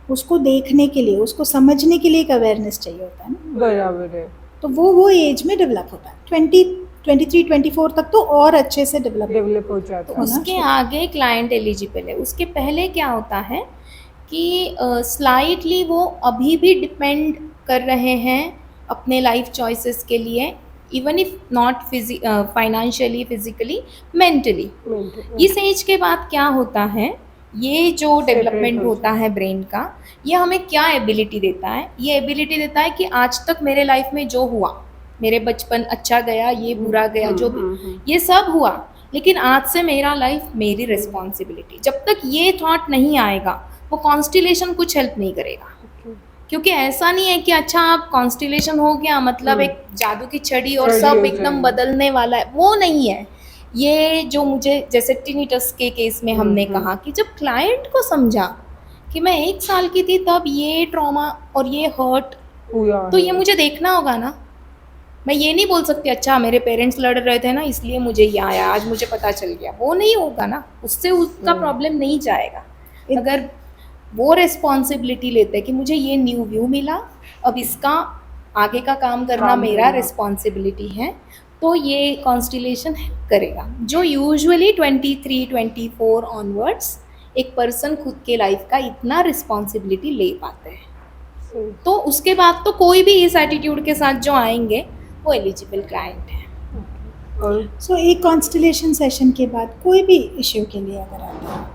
उसको देखने के लिए, उसको समझने के लिए एक अवेयरनेस चाहिए होता है ना। बराबर है। तो वो एज में डेवलप होता है। 23-24 तक तो और अच्छे से डेवलप हो जाता है। उसके आगे क्लाइंट एलिजिबल है। उसके पहले क्या होता है कि स्लाइटली वो अभी भी डिपेंड कर रहे हैं अपने लाइफ चॉइसेस के लिए, even if not financially, physically, mentally. इस एज के बाद क्या होता है, ये जो डेवलपमेंट होता है ब्रेन का, ये हमें क्या एबिलिटी देता है? ये एबिलिटी देता है कि आज तक मेरे लाइफ में जो हुआ, मेरे बचपन अच्छा गया, ये बुरा गया, जो भी ये सब हुआ, लेकिन आज से मेरा लाइफ मेरी रिस्पॉन्सिबिलिटी। जब तक ये थॉट नहीं आएगा, वो कॉन्स्टिलेशन कुछ हेल्प नहीं करेगा। क्योंकि ऐसा नहीं है कि अच्छा आप कॉन्स्टिलेशन हो गया मतलब एक जादू की छड़ी और सब एकदम बदलने वाला है, वो नहीं है। ये जो मुझे जैसे टिनिटस के केस में हमने कहा कि जब क्लाइंट को समझा कि मैं 1 साल की थी तब ये ट्रॉमा और ये हर्ट, तो ये मुझे देखना होगा ना। मैं ये नहीं बोल सकती अच्छा मेरे पेरेंट्स लड़ रहे थे ना इसलिए मुझे ये आया, आज मुझे पता चल गया, वो नहीं होगा ना। उससे उसका प्रॉब्लम नहीं जाएगा। अगर वो रिस्पॉन्सिबिलिटी लेते कि मुझे ये न्यू व्यू मिला, अब इसका आगे का काम करना मेरा रिस्पॉन्सिबिलिटी है, तो ये कॉन्स्टिलेशन हेल्प करेगा। जो यूजुअली 23-24 ऑनवर्ड्स एक पर्सन खुद के लाइफ का इतना रिस्पॉन्सिबिलिटी ले पाते हैं, तो उसके बाद तो कोई भी इस एटीट्यूड के साथ जो आएंगे वो एलिजिबल क्लाइंट है। सो एक कॉन्स्टिलेशन सेशन के बाद कोई भी इश्यू के लिए अगर आता है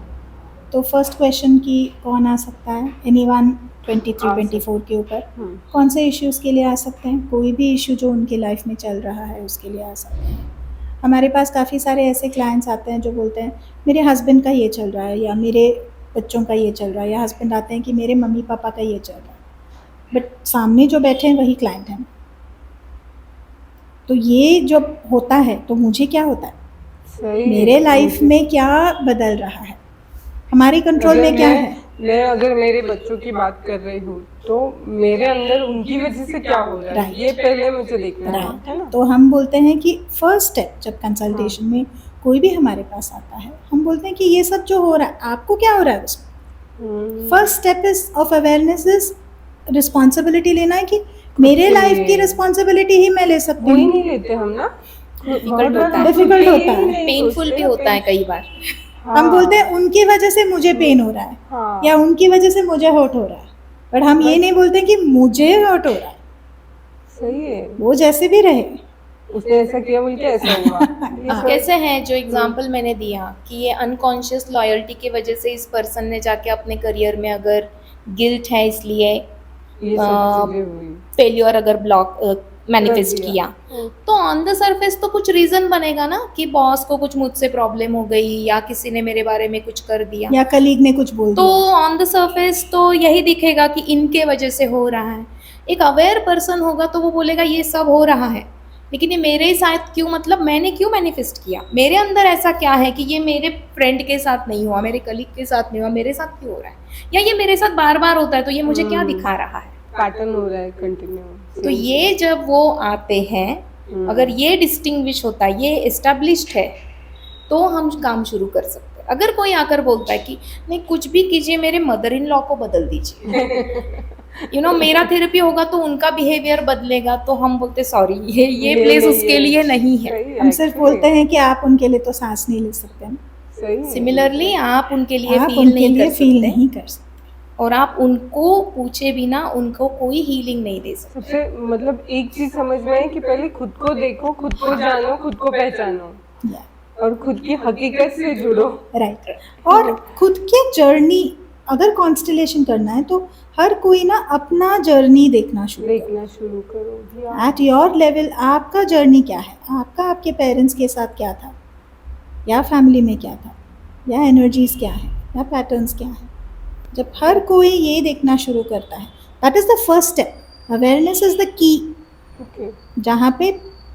तो फर्स्ट क्वेश्चन की कौन आ सकता है? एनीवन 23-24 के ऊपर कौन से इश्यूज़ के लिए आ सकते हैं? कोई भी इशू जो उनके लाइफ में चल रहा है उसके लिए आ सकते हैं। हमारे पास काफ़ी सारे ऐसे क्लाइंट्स आते हैं जो बोलते हैं मेरे हस्बैंड का ये चल रहा है, या मेरे बच्चों का ये चल रहा है, या हस्बैंड आते हैं कि मेरे मम्मी पापा का ये चल रहा है, बट सामने जो बैठे हैं वही क्लाइंट हैं। तो ये जब होता है तो मुझे क्या होता है, मेरे लाइफ में क्या बदल रहा है, हमारे कंट्रोल में क्या है। मैं अगर मेरे बच्चों की बात कर रही हूँ तो मेरे अंदर उनकी वजह से क्या हो रहा है, ये पहले मुझे देखना है ना। तो हम बोलते हैं कि फर्स्ट स्टेप जब कंसल्टेशन में कोई भी हमारे पास आता है, हम बोलते हैं कि ये सब जो हो रहा है आपको क्या हो रहा है उसमें। First step is of awareness is responsibility लेना है कि मेरे लाइफ की रिस्पॉन्सिबिलिटी ही मैं ले सकती हूँ। नहीं लेते हम ना, डिफिकल्ट होता है, पेनफुल भी होता है कई बार। हम बोलते हैं उनकी वजह से मुझे पेन हो रहा है, या उनकी वजह से मुझे हर्ट हो रहा है, बट हम ये नहीं बोलते कि मुझे हर्ट हो रहा है। सही है, वो जैसे भी रहे, उसने ऐसा किया बोल के ऐसा हुआ। कैसे है जो एग्जांपल मैंने दिया कि ये अनकॉन्शियस लॉयल्टी की वजह से इस पर्सन ने जाके अपने करियर में अगर गिल्ट है इसलिए फेल्योर अगर ब्लॉक मैनिफेस्ट किया, तो ऑन द सरफेस तो कुछ रीजन बनेगा ना कि बॉस को कुछ मुझसे प्रॉब्लम हो गई, या किसी ने मेरे बारे में कुछ कर दिया, या कलीग ने कुछ बोल तो दिया। ऑन द सरफेस तो यही दिखेगा कि इनके वजह से हो रहा है। एक अवेयर पर्सन होगा तो वो बोलेगा ये सब हो रहा है, लेकिन ये मेरे साथ क्यों, मतलब मैंने क्यों मैनिफेस्ट किया, मेरे अंदर ऐसा क्या है कि ये मेरे फ्रेंड के साथ नहीं हुआ, मेरे कलीग के साथ नहीं हुआ, मेरे साथ क्यों हो रहा है, या ये मेरे साथ बार बार होता है तो ये मुझे क्या दिखा रहा है, पैटर्न हो रहा है कंटिन्यू। तो ये जब वो आते हैं, अगर ये डिस्टिंग्विश होता है, ये एस्टेब्लिश्ड है, तो हम काम शुरू कर सकते हैं। अगर कोई आकर बोलता है कि नहीं कुछ भी कीजिए मेरे मदर इन लॉ को बदल दीजिए मेरा थेरेपी होगा तो उनका बिहेवियर बदलेगा, तो हम बोलते सॉरी ये प्लेस उसके लिए नहीं है। हम सिर्फ बोलते हैं कि आप उनके लिए तो सांस नहीं ले सकते हैं, सिमिलरली आप उनके लिए फील नहीं कर सकते, और आप उनको पूछे बिना उनको कोई हीलिंग नहीं दे सकते। सबसे मतलब एक चीज समझ में है कि पहले खुद को देखो, खुद को जानो, खुद को पहचानो, और खुद की हकीकत से जुड़ो। राइट। और खुद की जर्नी अगर कॉन्स्टलेशन करना है तो हर कोई ना अपना जर्नी देखना शुरू देखना शुरू करो या एट योर लेवल। आपका जर्नी क्या है, आपका आपके पेरेंट्स के साथ क्या था, या फैमिली में क्या था, या एनर्जीज क्या है, या पैटर्न्स क्या है। जब हर कोई ये देखना शुरू करता है, that is the first step. Awareness is the key. Okay जहाँ पे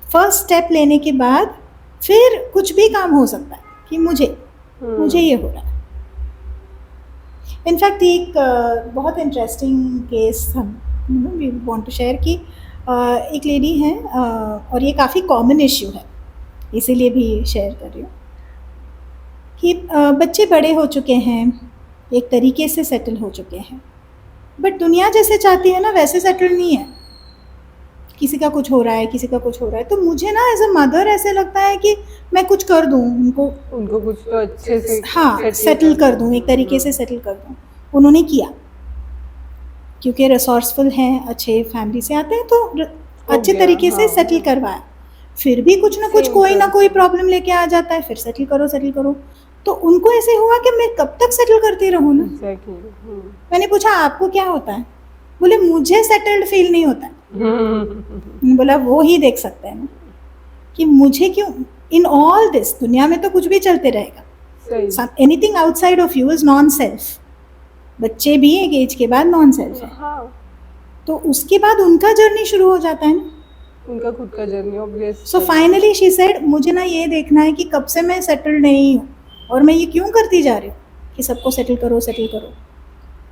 फर्स्ट स्टेप लेने के बाद फिर कुछ भी काम हो सकता है कि मुझे ये हो रहा है। इनफैक्ट एक बहुत इंटरेस्टिंग केस हम वी वांट टू शेयर कि एक लेडी है और ये काफ़ी कॉमन इश्यू है, इसीलिए भी शेयर कर रही हूँ कि बच्चे बड़े हो चुके हैं, एक तरीके से सेटल हो चुके हैं, बट दुनिया जैसे चाहती है ना वैसे सेटल नहीं है। किसी का कुछ हो रहा है, किसी का कुछ हो रहा है। तो मुझे ना एज अ मदर ऐसे लगता है कि मैं कुछ कर दूँ उनको कुछ तो अच्छे से हाँ सेटल कर दूँ, एक तरीके से सेटल कर दूँ। उन्होंने किया, क्योंकि रिसोर्सफुल हैं, अच्छे फैमिली से आते हैं, तो अच्छे गया, तरीके से हाँ, सेटल करवाया। फिर भी कुछ ना कुछ Same कोई ना कर- कोई प्रॉब्लम लेके आ जाता है, फिर सेटल करो। तो उनको ऐसे हुआ कि मैं कब तक सेटल करती रहूँ ना। एग्जैक्टली मैंने पूछा आपको क्या होता है, बोले मुझे सेटल्ड फील नहीं होता है। मैंने बोला वो ही देख सकते हैं ना कि मुझे क्यों, इन ऑल दिस दुनिया में तो कुछ भी चलते रहेगा, सही anything outside of you is non self. बच्चे भी एक एज के बाद नॉन सेल्फ है, हाँ तो उसके बाद उनका जर्नी शुरू हो जाता है ना। उनका खुद का journey obvious. So finally she said मुझे ना ये देखना है कि कब से मैं सेटल्ड नहीं हूँ और मैं ये क्यों करती जा रही हूँ कि सबको सेटल करो।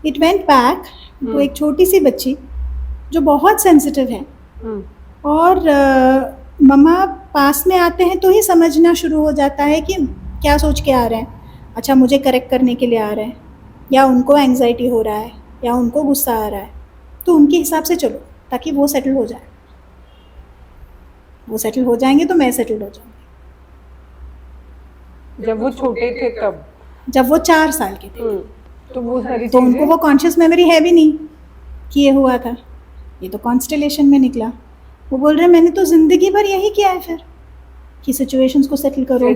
इट वेंट बैक तो एक छोटी सी बच्ची जो बहुत सेंसिटिव है और मम्मा पास में आते हैं तो ही समझना शुरू हो जाता है कि क्या सोच के आ रहे हैं। अच्छा मुझे करेक्ट करने के लिए आ रहे हैं, या उनको एंग्जाइटी हो रहा है, या उनको गुस्सा आ रहा है, तो उनके हिसाब से चलो ताकि वो सेटल हो जाए। वो सेटल हो जाएंगे तो मैं सेटल हो जाऊंगी। जब वो छोटे थे तब जब वो 4 साल के थे तो वो सारी तो उनको वो कॉन्शियस मेमोरी है भी नहीं कि ये हुआ था, ये तो कॉन्स्टलेशन में निकला। वो बोल रहे हैं मैंने तो जिंदगी भर यही किया है फिर कि सिचुएशंस को सेटल करो,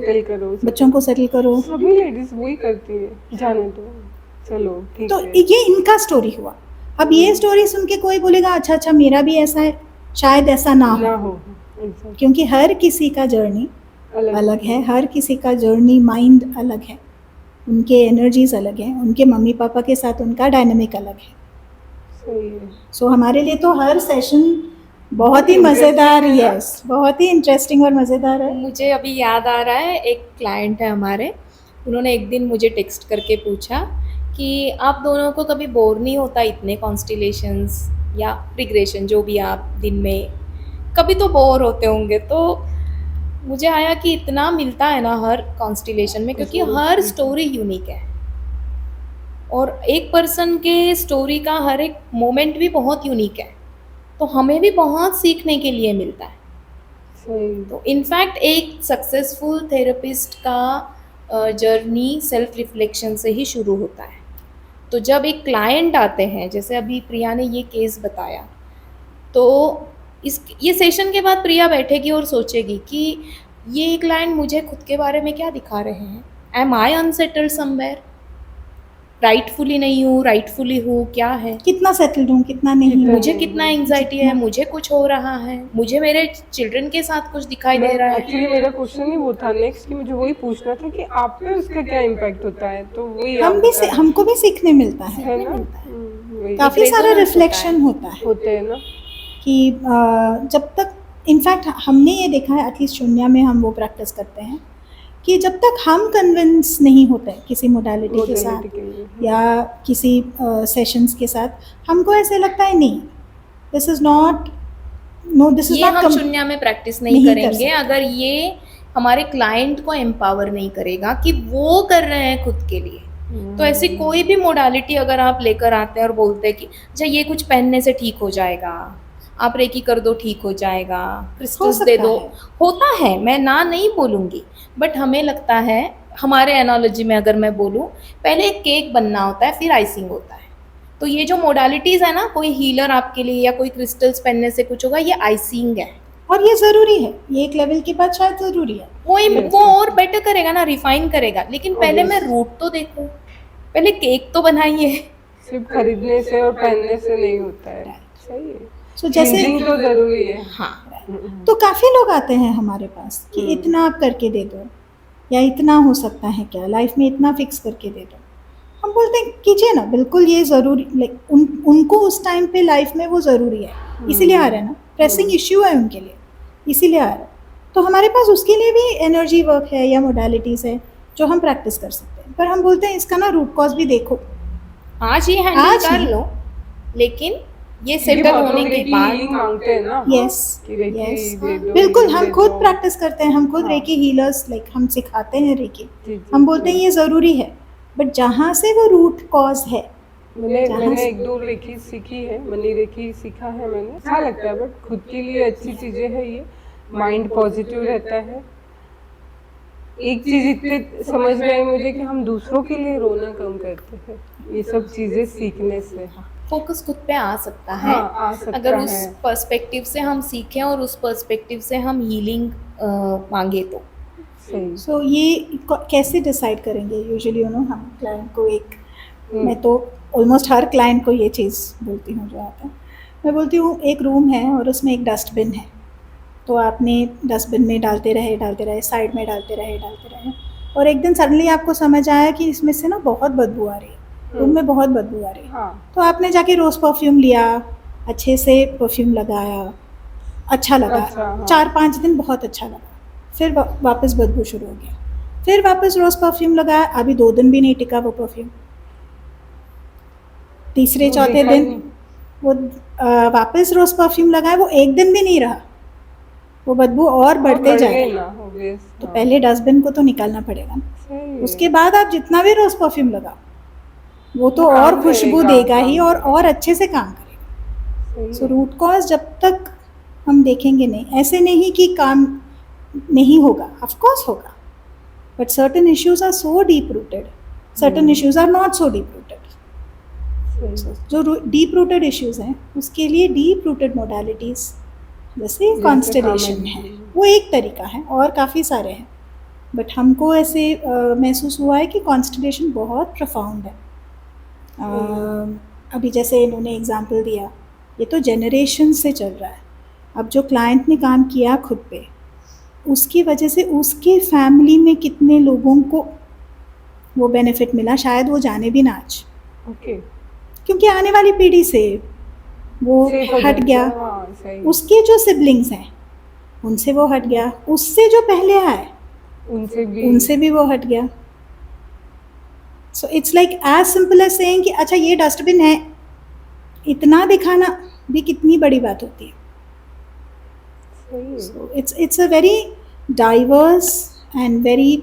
बच्चों को सेटल करो। सभी लेडीज वही करती है, जाने दो चलो ठीक तो है। ये इनका स्टोरी हुआ। अब ये स्टोरी सुन के कोई बोलेगा अच्छा मेरा भी ऐसा है, शायद ऐसा ना हो, exactly. क्योंकि हर किसी का जर्नी अलग है, हर किसी का जर्नी माइंड अलग है, उनके एनर्जीज अलग हैं, उनके मम्मी पापा के साथ उनका डायनामिक अलग है। सही है। सो हमारे लिए तो हर सेशन बहुत ही मज़ेदार, यस बहुत ही इंटरेस्टिंग और मज़ेदार है। मुझे अभी याद आ रहा है, एक क्लाइंट है हमारे, उन्होंने एक दिन मुझे टेक्स्ट करके पूछा कि आप दोनों को कभी बोर नहीं होता, इतने कॉन्स्टिलेशंस या रिग्रेशन जो भी आप दिन में कभी तो बोर होते होंगे। तो मुझे आया कि इतना मिलता है ना हर कॉन्स्टिलेशन में, क्योंकि हर स्टोरी यूनिक है और एक पर्सन के स्टोरी का हर एक मोमेंट भी बहुत यूनिक है, तो हमें भी बहुत सीखने के लिए मिलता है। सही। तो इनफैक्ट एक सक्सेसफुल थेरेपिस्ट का जर्नी सेल्फ रिफ्लेक्शन से ही शुरू होता है। तो जब एक क्लाइंट आते हैं, जैसे अभी प्रिया ने ये केस बताया, तो ये सेशन के बाद प्रिया बैठेगी और सोचेगी कि ये क्लाइंट मुझे खुद के बारे में क्या दिखा रहे हैं। एम आई अनसेटल्ड समवेयर, राइटफुली नहीं हूँ, राइटफुली हूँ, क्या है, कितना सेटल्ड हूँ कितना नहीं, मुझे कितना एंग्जाइटी है, मुझे कुछ हो रहा है, मुझे मेरे चिल्ड्रन के साथ कुछ दिखाई दे रहा है। एक्चुअली मेरा क्वेश्चन ही वो था नेक्स्ट कि मुझे वही पूछना था कि आप पे उसका क्या इम्पैक्ट होता है। तो वही हमको भी सीखने मिलता है ना, काफ़ी सारा रिफ्लेक्शन होता है होते हैं ना कि जब तक, इनफैक्ट हमने ये देखा है एटलीस्ट शून्य में हम वो प्रैक्टिस करते हैं कि जब तक हम कन्विंस नहीं होते किसी मोडालिटी के साथ या किसी सेशंस के साथ, हमको ऐसे लगता है नहीं दिस इज़ नॉट ये हम शून्य में प्रैक्टिस नहीं करेंगे अगर ये हमारे क्लाइंट को एम्पावर नहीं करेगा कि वो कर रहे हैं खुद के लिए। तो ऐसी कोई भी मोडालिटी अगर आप लेकर आते हैं और बोलते हैं कि अच्छा ये कुछ पहनने से ठीक हो जाएगा, आप रेकी कर दो ठीक हो जाएगा, क्रिस्टल्स दे दो, होता है, मैं ना नहीं बोलूँगी, बट हमें लगता है, हमारे एनालॉजी में अगर मैं बोलूँ, पहले एक केक बनना होता है फिर आइसिंग होता है। तो ये जो मोडालिटीज़ है ना, कोई हीलर आपके लिए या कोई क्रिस्टल्स पहनने से कुछ होगा, ये आइसिंग है और ये ज़रूरी है, ये एक लेवल के बाद शायद ज़रूरी है। वो और बेटर करेगा ना, रिफाइन करेगा, लेकिन पहले मैं रूट तो देखूँ पहले केक तो बनाइए। सिर्फ खरीदने से और पहनने से नहीं होता है। सही है। सो जैसे Cleansing तो जरूरी है। हाँ, तो काफ़ी लोग आते हैं हमारे पास कि इतना आप करके दे दो, या इतना हो सकता है क्या, लाइफ में इतना फिक्स करके दे दो। हम बोलते हैं कीजिए ना, बिल्कुल ये ज़रूरी, लाइक उनको उस टाइम पे लाइफ में वो ज़रूरी है, इसीलिए आ रहा है ना, प्रेसिंग इश्यू है उनके लिए, इसीलिए आ रहा है। तो हमारे पास उसके लिए भी एनर्जी वर्क है या मोडालिटीज़ है जो हम प्रैक्टिस कर सकते हैं, पर हम बोलते हैं इसका ना रूट कॉज भी देखो। आज ये हैंडल आज कर नहीं। लो, लेकिन ये क्योंकि सेटल बहुत होने लोग के रेकी बाद healing मांगते हैं ना। यस कि रेकी यस, दे दो, बिल्कुल रेकी हम दे खुद दो। प्रैक्टिस करते हैं, हम खुद हाँ। रेकी हीलर्स, लाइक हम सिखाते हैं रेकी, जी, जी, हम बोलते जी। हैं ये ज़रूरी है, बट जहाँ से वो रूट कॉज है, जहाँ मैंने से- 1-2 रेकी सीखी है, मनी रेकी सीखा है मैंने। अच्छा लगता है, बट खुद के लिए अच्छी चीजें है ये। माइंड पॉजिटिव रहता है। एक चीज इतने समझ में आई मुझे कि हम दूसरों के लिए रोना कम करते हैं ये सब चीजें सीखने से। फोकस खुद पे आ सकता है। हाँ, आ सकता अगर उस है। पर्सपेक्टिव से हम सीखें और उस पर्सपेक्टिव से हम हीलिंग मांगे तो। सही। सो ये कैसे डिसाइड करेंगे यूजुअली, हम क्लाइंट को एक, मैं तो ऑलमोस्ट हर क्लाइंट को ये चीज़ बोलती हूँ जो आता है, मैं बोलती हूँ एक रूम है और उसमें एक डस्टबिन है, तो आपने डस्टबिन में डालते रहे, साइड में डालते रहे, और एक दिन सडनली आपको समझ आया कि इसमें से ना बहुत बदबू आ रही है, रूम में बहुत बदबू आ रही है। हाँ। तो आपने जाके रोज़ परफ्यूम लिया, अच्छे से परफ्यूम लगाया, अच्छा लगा, अच्छा, हाँ। 4-5 दिन बहुत अच्छा लगा, फिर वापस बदबू शुरू हो गया, फिर वापस रोज़ परफ्यूम लगाया, अभी 2 दिन भी नहीं टिका वो परफ्यूम, तीसरे वो चौथे देखा ही दिन नहीं। वो वापस रोज़ परफ्यूम लगाया, वो एक दिन भी नहीं रहा, वो बदबू और बढ़ते बढ़ जा गई रही। ना, obvious, तो हाँ। पहले डस्टबिन को तो निकालना पड़ेगा ना। सही है। उसके बाद आप जितना भी रोज़ परफ्यूम लगाओ वो तो वो और काम खुशबू करेगा, देगा ही, काम और अच्छे से काम करेगा। सही सो है। रूट कॉज जब तक हम देखेंगे नहीं, ऐसे नहीं कि काम नहीं होगा, ऑफ कोर्स होगा, but certain issues are so deep rooted, certain issues are not so deep rooted. सही है। जो डीप रूटेड इश्यूज हैं उसके लिए डीप रूटेड मोडालिटीज़ जैसे कॉन्स्टलेशन कामन है, जी। वो एक तरीका है, और काफ़ी सारे हैं, बट हमको ऐसे महसूस हुआ है कि कॉन्स्टलेशन बहुत प्रफाउंड है। अभी जैसे इन्होंने एग्जांपल दिया, ये तो जनरेशन से चल रहा है। अब जो क्लाइंट ने काम किया खुद पे, उसकी वजह से उसके फैमिली में कितने लोगों को वो बेनिफिट मिला, शायद वो जाने भी ना आज, ओके। क्योंकि आने वाली पीढ़ी से वो Safe हो हट जाता गया, है, हाँ, सही। उसके जो सिबलिंग्स हैं उनसे वो हट गया, उससे जो पहले आए उनसे भी वो हट गया। So it's like as simple as saying कि अच्छा ये डस्टबिन है, इतना दिखाना भी कितनी बड़ी बात होती है। सही है। So it's a very diverse and very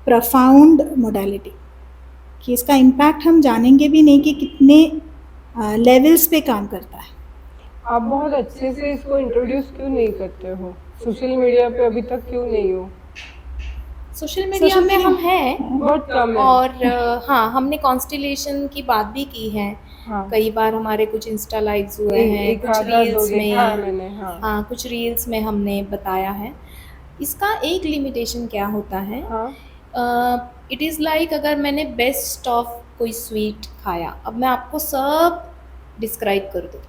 profound modality, कि इसका इम्पैक्ट हम जानेंगे भी नहीं कि कितने लेवल्स पे काम करता है। आप बहुत अच्छे से इसको इंट्रोड्यूस क्यों नहीं करते हो सोशल मीडिया पे, अभी तक क्यों नहीं हो? सोशल मीडिया में हम हैं, बहुत कम है। और हाँ, हमने कॉन्स्टलेशन की बात भी की है। हाँ। कई बार हमारे कुछ इंस्टा लाइव्स हुए हैं, एक कुछ आधा दो रील्स में, देखा है मैंने, हाँ। हाँ, कुछ रील्स में हमने बताया है। इसका एक लिमिटेशन क्या होता है, हाँ। इट इज़ लाइक अगर मैंने बेस्ट ऑफ कोई स्वीट खाया, अब मैं आपको सब डिस्क्राइब कर दूँ,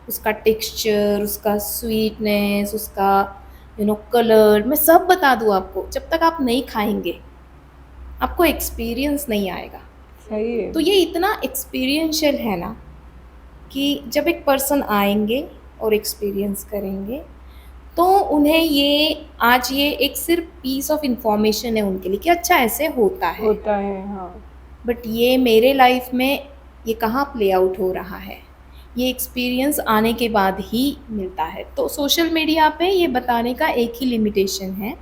उसका टेक्सचर, उसका स्वीटनेस, उसका कलर, मैं सब बता दूँ आपको, जब तक आप नहीं खाएंगे आपको एक्सपीरियंस नहीं आएगा। सही है। तो ये इतना एक्सपीरियंशियल है ना, कि जब एक पर्सन आएंगे और एक्सपीरियंस करेंगे तो उन्हें ये एक सिर्फ पीस ऑफ इंफॉर्मेशन है उनके लिए कि अच्छा ऐसे होता है, हाँ। बट ये मेरे लाइफ में ये कहाँ प्ले आउट हो रहा है, ये एक्सपीरियंस आने के बाद ही मिलता है। तो सोशल मीडिया पे ये बताने का एक ही लिमिटेशन है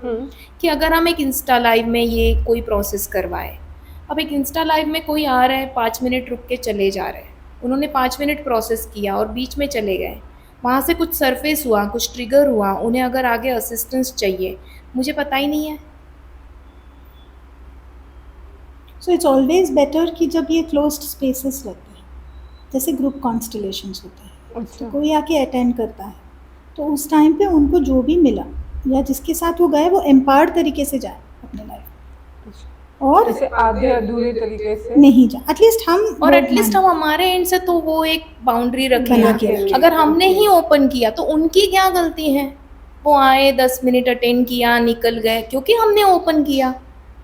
कि अगर हम एक इंस्टा लाइव में ये कोई प्रोसेस करवाए, अब एक इंस्टा लाइव में कोई आ रहा है, 5 मिनट रुक के चले जा रहे हैं, उन्होंने 5 मिनट प्रोसेस किया और बीच में चले गए, वहाँ से कुछ सरफेस हुआ, कुछ ट्रिगर हुआ, उन्हें अगर आगे असिस्टेंस चाहिए, मुझे पता ही नहीं है। सो इट्स ऑलवेज बेटर कि जब ये क्लोज्ड स्पेसेस रहते हैं, जैसे ग्रुप कॉन्स्टलेशंस होते हैं, अच्छा। तो कोई आके अटेंड करता है, तो उस टाइम पे उनको जो भी मिला या जिसके साथ वो गए वो एम्पावर्ड तरीके से जाए अपने लाइफ। और ऐसे आधे अधूरे तरीके से नहीं जा एटलीस्ट हम और वो एटलीस्ट हम हमारे एंड से तो वो एक बाउंड्री रखें। बना के रखें। अगर हमने ही ओपन किया तो उनकी क्या गलती है? वो आए 10 मिनट अटेंड किया निकल गए, क्योंकि हमने ओपन किया,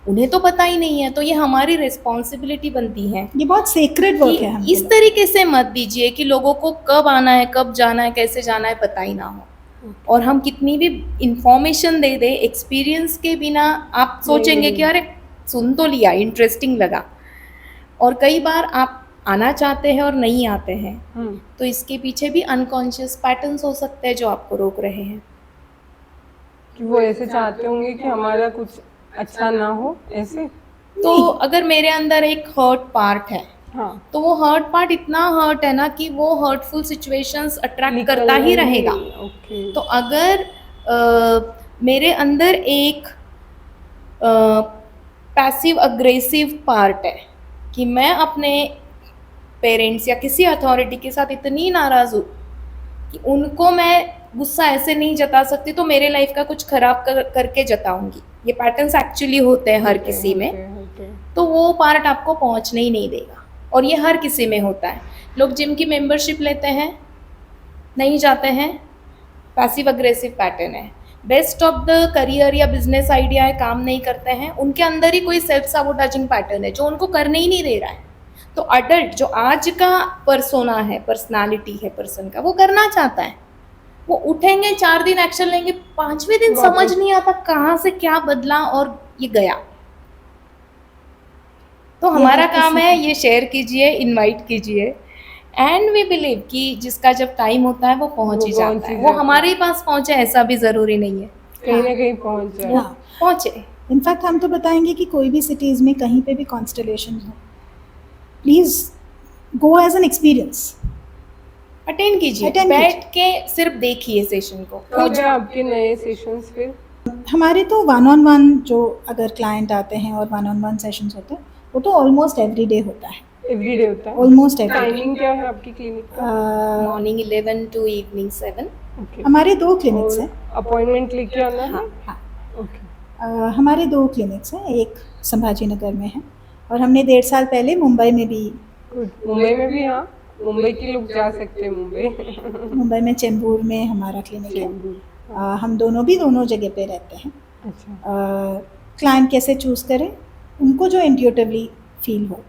उन्हें तो पता ही नहीं है। तो ये हमारी रिस्पॉन्सिबिलिटी बनती है ये बहुत सेक्रेट वर्क है कि हमके इस लिए। तरीके से मत दीजिए कि लोगों को कब आना है, कब जाना है, कैसे जाना है पता ही ना हो। और हम कितनी भी इंफॉर्मेशन दे दे एक्सपीरियंस के बिना, आप सोचेंगे कि अरे सुन तो लिया, इंटरेस्टिंग लगा, और कई बार आप आना चाहते हैं और नहीं आते हैं। तो इसके पीछे भी अनकॉन्शियस पैटर्न्स हो सकते हैं जो आपको रोक रहे हैं। कि वो ऐसे चाहते होंगे कि हमारा कुछ अच्छा ना हो, ऐसे। तो अगर मेरे अंदर एक हर्ट पार्ट है, हाँ, तो वो हर्ट पार्ट इतना हर्ट है ना कि वो हर्टफुल सिचुएशंस अट्रैक्ट करता ही रहेगा। ओके। तो अगर मेरे अंदर एक पैसिव अग्रेसिव पार्ट है कि मैं अपने पेरेंट्स या किसी अथॉरिटी के साथ इतनी नाराज़ हूँ कि उनको मैं गुस्सा ऐसे नहीं जता सकती, तो मेरे लाइफ का कुछ खराब करके जताऊंगी। ये पैटर्न्स एक्चुअली होते हैं हर किसी में। तो वो पार्ट आपको पहुंचने ही नहीं देगा, और ये हर किसी में होता है। लोग जिम की मेंबरशिप लेते हैं, नहीं जाते हैं, पैसिव अग्रेसिव पैटर्न है। बेस्ट ऑफ द करियर या बिजनेस आइडिया है, काम नहीं करते हैं, उनके अंदर ही कोई सेल्फ साबोटाजिंग पैटर्न है जो उनको करने ही नहीं दे रहा है। तो अडल्ट जो आज का पर्सोना है, पर्सनालिटी है पर्सन का, वो करना चाहता है। वो उठेंगे, 4 दिन एक्शन लेंगे, 5वें दिन समझ नहीं आता कहाँ से क्या बदला और ये गया। तो हमारा काम है ये शेयर कीजिए, इनवाइट कीजिए, एंड वी बिलीव कि जिसका जब टाइम होता है वो पहुंच ही जाता है। वो हमारे ही पास पहुंचे ऐसा भी ज़रूरी नहीं है, कहीं ना कहीं पहुंच जाए। हाँ, पहुंचे। इनफैक्ट हम तो बताएंगे कि कोई भी सिटीज़ में कहीं पे भी कॉन्स्टलेशन हो, please go as an experience, attend कीजिए, Attend बैठ के सिर्फ देखिए सेशन को। कब है आपके नए सेशंस फिर? हमारे तो 1-on-1 जो अगर क्लाइंट आते हैं और 1-on-1 सेशंस होते हैं, वो तो ऑलमोस्ट एवरी डे होता है। एवरीडे होता है? Almost every day. टाइमिंग क्या है आपकी क्लिनिक का? Morning 11 to evening 7। ओके। हमारे 2 क्लिनिक्स हैं। अपॉइंटमेंट लेके आना है? हाँ, ओके। हमारे 2 क्लिनिक्स हैं, एक संभाजी नगर में है और हमने 1.5 साल पहले मुंबई में भी गुड। मुंबई में भी? हाँ, मुंबई के लोग जा सकते हैं मुंबई। मुंबई में चेंबूर में हमारा क्लिनिक है। चेंबूर। हम दोनों जगह पे रहते हैं। अच्छा। क्लाइंट कैसे चूज़ करें, उनको जो इंट्यूटिवली फील हो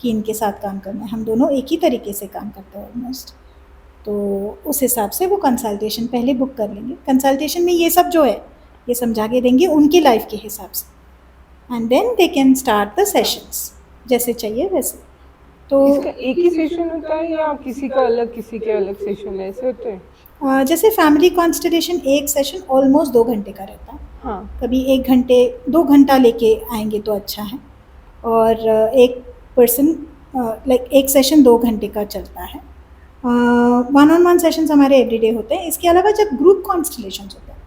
कि इनके साथ काम करना है। हम दोनों एक ही तरीके से काम करते हैं ऑलमोस्ट, तो उस हिसाब से वो कंसल्टेशन पहले बुक कर लेंगे। कंसल्टेशन में ये सब जो है ये समझा के देंगे उनकी लाइफ के हिसाब से, and then they can start the sessions जैसे चाहिए वैसे। तो इसका एक ही सेशन होता है या किसी का अलग, किसी के अलग सेशन ऐसे होते हैं? जैसे फैमिली कॉन्स्टलेशन एक सेशन ऑलमोस्ट 2 घंटे का रहता है। हाँ। कभी 1 घंटे 2 घंटा लेके आएंगे तो अच्छा है, और एक पर्सन लाइक एक सेशन 2 घंटे का चलता है। 1-on-1 सेशंस हमारे एवरीडे होते हैं। इसके अलावा जब ग्रुप कॉन्स्टलेशंस होते हैं,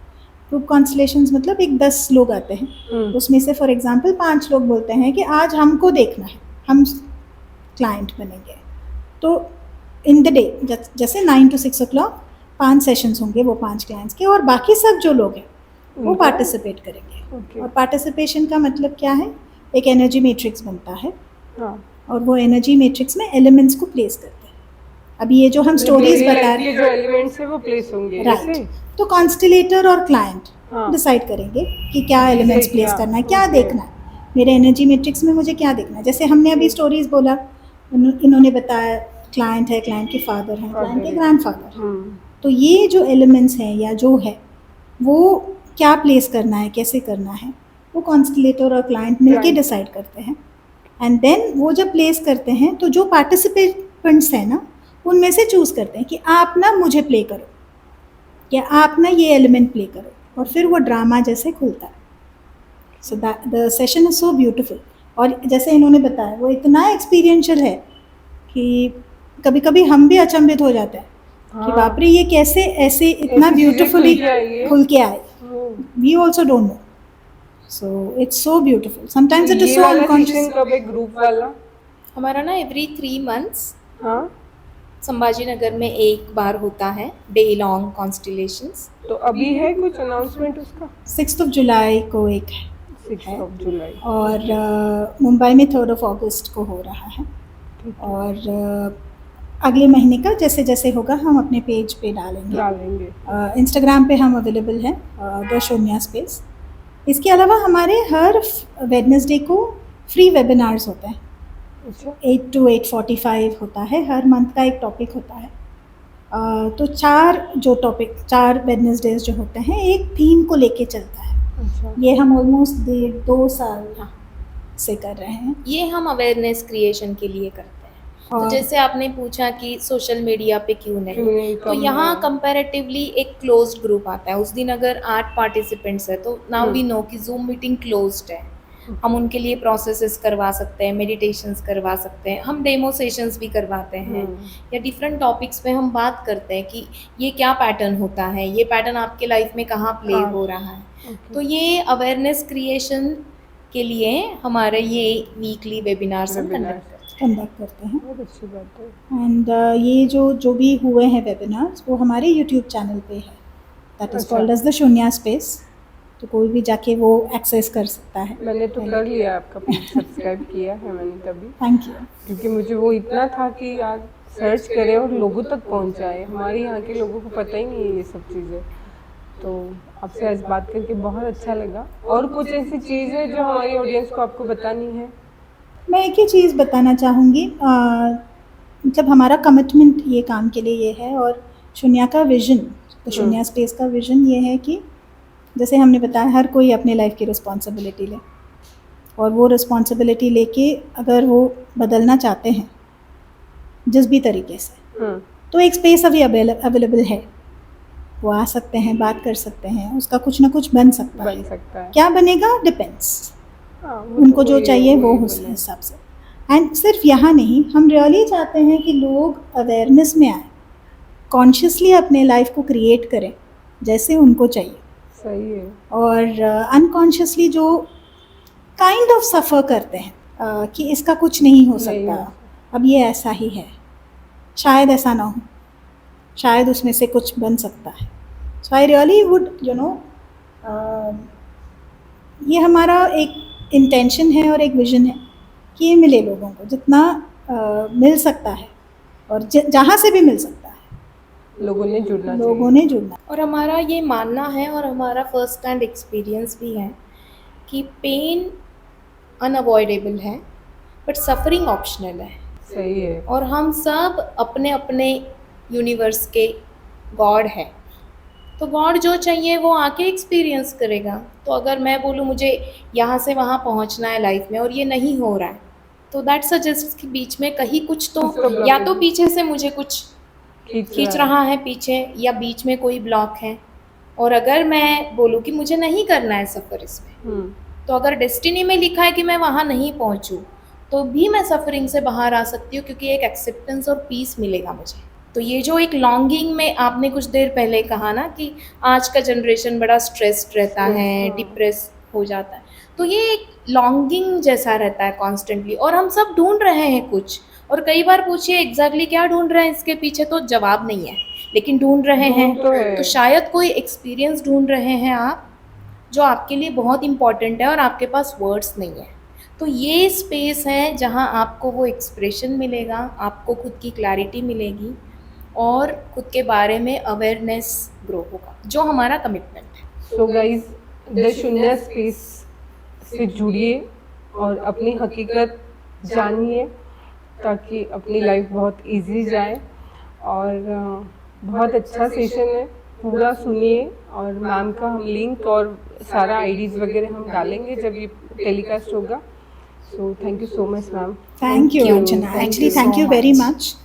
ग्रुप कॉन्स्टलेशंस मतलब एक 10 लोग आते हैं, उसमें से फॉर एग्जांपल 5 लोग बोलते हैं कि आज हमको देखना है, हम क्लाइंट बनेंगे। तो इन द डे जैसे 9 to 6 o'clock 5 सेशंस होंगे वो 5 क्लाइंट्स के, और बाकी सब जो लोग हैं वो पार्टिसिपेट करेंगे। ओके। और पार्टिसिपेशन का मतलब क्या है, एक एनर्जी मैट्रिक्स बनता है, हाँ। और वो एनर्जी मैट्रिक्स में एलिमेंट्स को प्लेस करते हैं। अभी ये जो हम स्टोरीज बता रहे हैं, जो एलिमेंट्स है वो प्लेस होंगे, राइट, ऐसे? तो कॉन्स्टलेटर और क्लाइंट हाँ। डिसाइड करेंगे कि क्या एलिमेंट्स प्लेस करना है, क्या देखना है मेरे एनर्जी मैट्रिक्स में, मुझे क्या देखना है। जैसे हमने अभी स्टोरीज बोला, इन्होंने बताया क्लाइंट है, क्लाइंट के फादर हैं, क्लाइंट के ग्रैंडफादर। तो ये जो एलिमेंट्स हैं या जो है वो क्या प्लेस करना है, कैसे करना है, वो कॉन्स्टलेटर और क्लाइंट मिलके डिसाइड करते हैं। एंड देन वो जब प्लेस करते हैं तो जो पार्टिसिपेंट्स हैं ना, उनमें से चूज़ करते हैं कि आप ना मुझे प्ले करो या आप ना ये एलिमेंट प्ले करो, और फिर वो ड्रामा जैसे खुलता है। So the session is so beautiful. और जैसे इन्होंने बताया वो इतना एक्सपीरियंशियल है कि कभी कभी हम भी अचंभित हो जाते हैं कि बाप रे ये कैसे ऐसे इतना ब्यूटीफुली खुल के आए। We also don't know, so it's so beautiful. Sometimes it is so unconscious. कब एक ग्रुप वाला? हमारा ना एवरी 3 months हाँ। संभाजी नगर में एक बार होता है, डे लॉन्ग कॉन्स्टलेशंस। तो अभी है कुछ अनाउंसमेंट उसका? 6th of July को एक है। 6 जुलाई और मुंबई में 3 अगस्त को हो रहा है। और अगले महीने का जैसे जैसे होगा हम अपने पेज पे डालेंगे। इंस्टाग्राम पे हम अवेलेबल हैं द शून्या स्पेस। इसके अलावा हमारे हर वेडनेसडे को फ्री वेबिनार्स होते हैं। अच्छा। 8 to 8:45 होता है, हर मंथ का एक टॉपिक होता है। तो 4 वेडनेसडेज जो होते हैं एक थीम को लेके चलता है। अच्छा। ये हम ऑलमोस्ट 2 साल से कर रहे हैं। ये हम अवेयरनेस क्रिएशन के लिए करते हैं। तो जैसे आपने पूछा कि सोशल मीडिया पे क्यों नहीं, तो यहाँ कंपैरेटिवली एक क्लोज्ड ग्रुप आता है। उस दिन अगर 8 पार्टिसिपेंट्स है तो नाउ वी नो कि जूम मीटिंग क्लोज्ड है। हम उनके लिए प्रोसेसेस करवा सकते हैं, मेडिटेशंस करवा सकते हैं, हम डेमो सेशंस भी करवाते हैं, या डिफरेंट टॉपिक्स पे हम बात करते हैं कि ये क्या पैटर्न होता है, ये पैटर्न आपके लाइफ में कहाँ प्ले हो रहा है। तो ये अवेयरनेस क्रिएशन के लिए हमारे ये वीकली वेबिनार्स हम कंडक्ट करते हैं। बहुत अच्छी बात है। एंड ये जो भी हुए हैं वेबिनार्स वो हमारे यूट्यूब चैनल पे है, that is called as the Shunya space. तो कोई भी जाके वो एक्सेस कर सकता है। मैंने तो कर लिया, आपका पेज सब्सक्राइब किया है मैंने तभी। Thank you. क्योंकि मुझे वो इतना था कि यार सर्च करें और लोगों तक पहुंचाए। हमारे यहाँ के लोगों को पता ही नहीं है ये सब चीज़ें। तो आपसे आज बात करके बहुत अच्छा लगा। और कुछ ऐसी चीज़ है जो हमारी ऑडियंस को आपको बतानी है? मैं एक ही चीज़ बताना चाहूँगी, मतलब हमारा कमिटमेंट ये काम के लिए ये है, और शून्या का विज़न, तो शून्या स्पेस का विज़न ये है कि जैसे हमने बताया हर कोई अपने लाइफ की रिस्पॉन्सिबिलिटी ले, और वो रिस्पॉन्सिबिलिटी लेके अगर वो बदलना चाहते हैं जिस भी तरीके से, तो एक स्पेस अभी अवेलेबल है। वो आ सकते हैं, बात कर सकते हैं, उसका कुछ ना कुछ बन सकता है। क्या बनेगा डिपेंड्स, उनको जो चाहिए वो उस हिसाब से। एंड सिर्फ यहाँ नहीं, हम रियली चाहते हैं कि लोग अवेयरनेस में आए, कॉन्शियसली अपने लाइफ को क्रिएट करें जैसे उनको चाहिए। सही है। और अनकॉन्शियसली जो काइंड ऑफ सफ़र करते हैं कि इसका कुछ नहीं हो सकता, अब ये ऐसा ही है, शायद ऐसा ना हो, शायद उसमें से कुछ बन सकता है। सो आई रियली वुड ये हमारा एक इंटेंशन है और एक विज़न है कि ये मिले लोगों को जितना मिल सकता है, और जहाँ से भी मिल सकता है लोगों ने जुड़ना। और हमारा ये मानना है और हमारा फर्स्ट हैंड एक्सपीरियंस भी है कि पेन अनअवॉइडेबल है बट सफरिंग ऑप्शनल है। सही है। और हम सब अपने अपने यूनिवर्स के गॉड है, तो गॉड जो चाहिए वो आके एक्सपीरियंस करेगा। तो अगर मैं बोलूँ मुझे यहाँ से वहाँ पहुँचना है लाइफ में और ये नहीं हो रहा है, तो दैट सजेस्ट कि बीच में कहीं कुछ तो, या तो पीछे से मुझे कुछ खींच रहा है पीछे, या बीच में कोई ब्लॉक है। और अगर मैं बोलूँ कि मुझे नहीं करना है सफ़र इसमें, तो अगर डेस्टिनी में लिखा है कि मैं वहाँ नहीं पहुँचूँ, तो भी मैं सफरिंग से बाहर आ सकती हूँ, क्योंकि एक एक्सेप्टेंस और पीस मिलेगा मुझे। तो ये जो एक लॉन्गिंग में आपने कुछ देर पहले कहा ना कि आज का जनरेशन बड़ा स्ट्रेस्ड रहता है, डिप्रेस हो जाता है, तो ये एक लॉन्गिंग जैसा रहता है कॉन्स्टेंटली, और हम सब ढूंढ रहे हैं कुछ। और कई बार पूछिए एग्जैक्टली क्या ढूंढ रहे हैं इसके पीछे, तो जवाब नहीं है, लेकिन ढूंढ रहे हैं। तो शायद कोई एक्सपीरियंस ढूंढ रहे हैं आप, जो आपके लिए बहुत इम्पॉर्टेंट है और आपके पास वर्ड्स नहीं है। तो ये स्पेस है जहाँ आपको वो एक्सप्रेशन मिलेगा, आपको खुद की क्लैरिटी मिलेगी और खुद के बारे में अवेयरनेस ग्रो होगा, जो हमारा कमिटमेंट है। So guys, the Shunya space से जुड़िए और अपनी हकीकत जानिए, ताकि अपनी लाइफ बहुत इजी जाए। और बहुत अच्छा सेशन है, पूरा सुनिए। और मैम का हम लिंक और सारा आईडीज वगैरह हम डालेंगे जब ये टेलीकास्ट होगा। So thank you so much, ma'am. Thank you, Archana. Actually, thank you very much.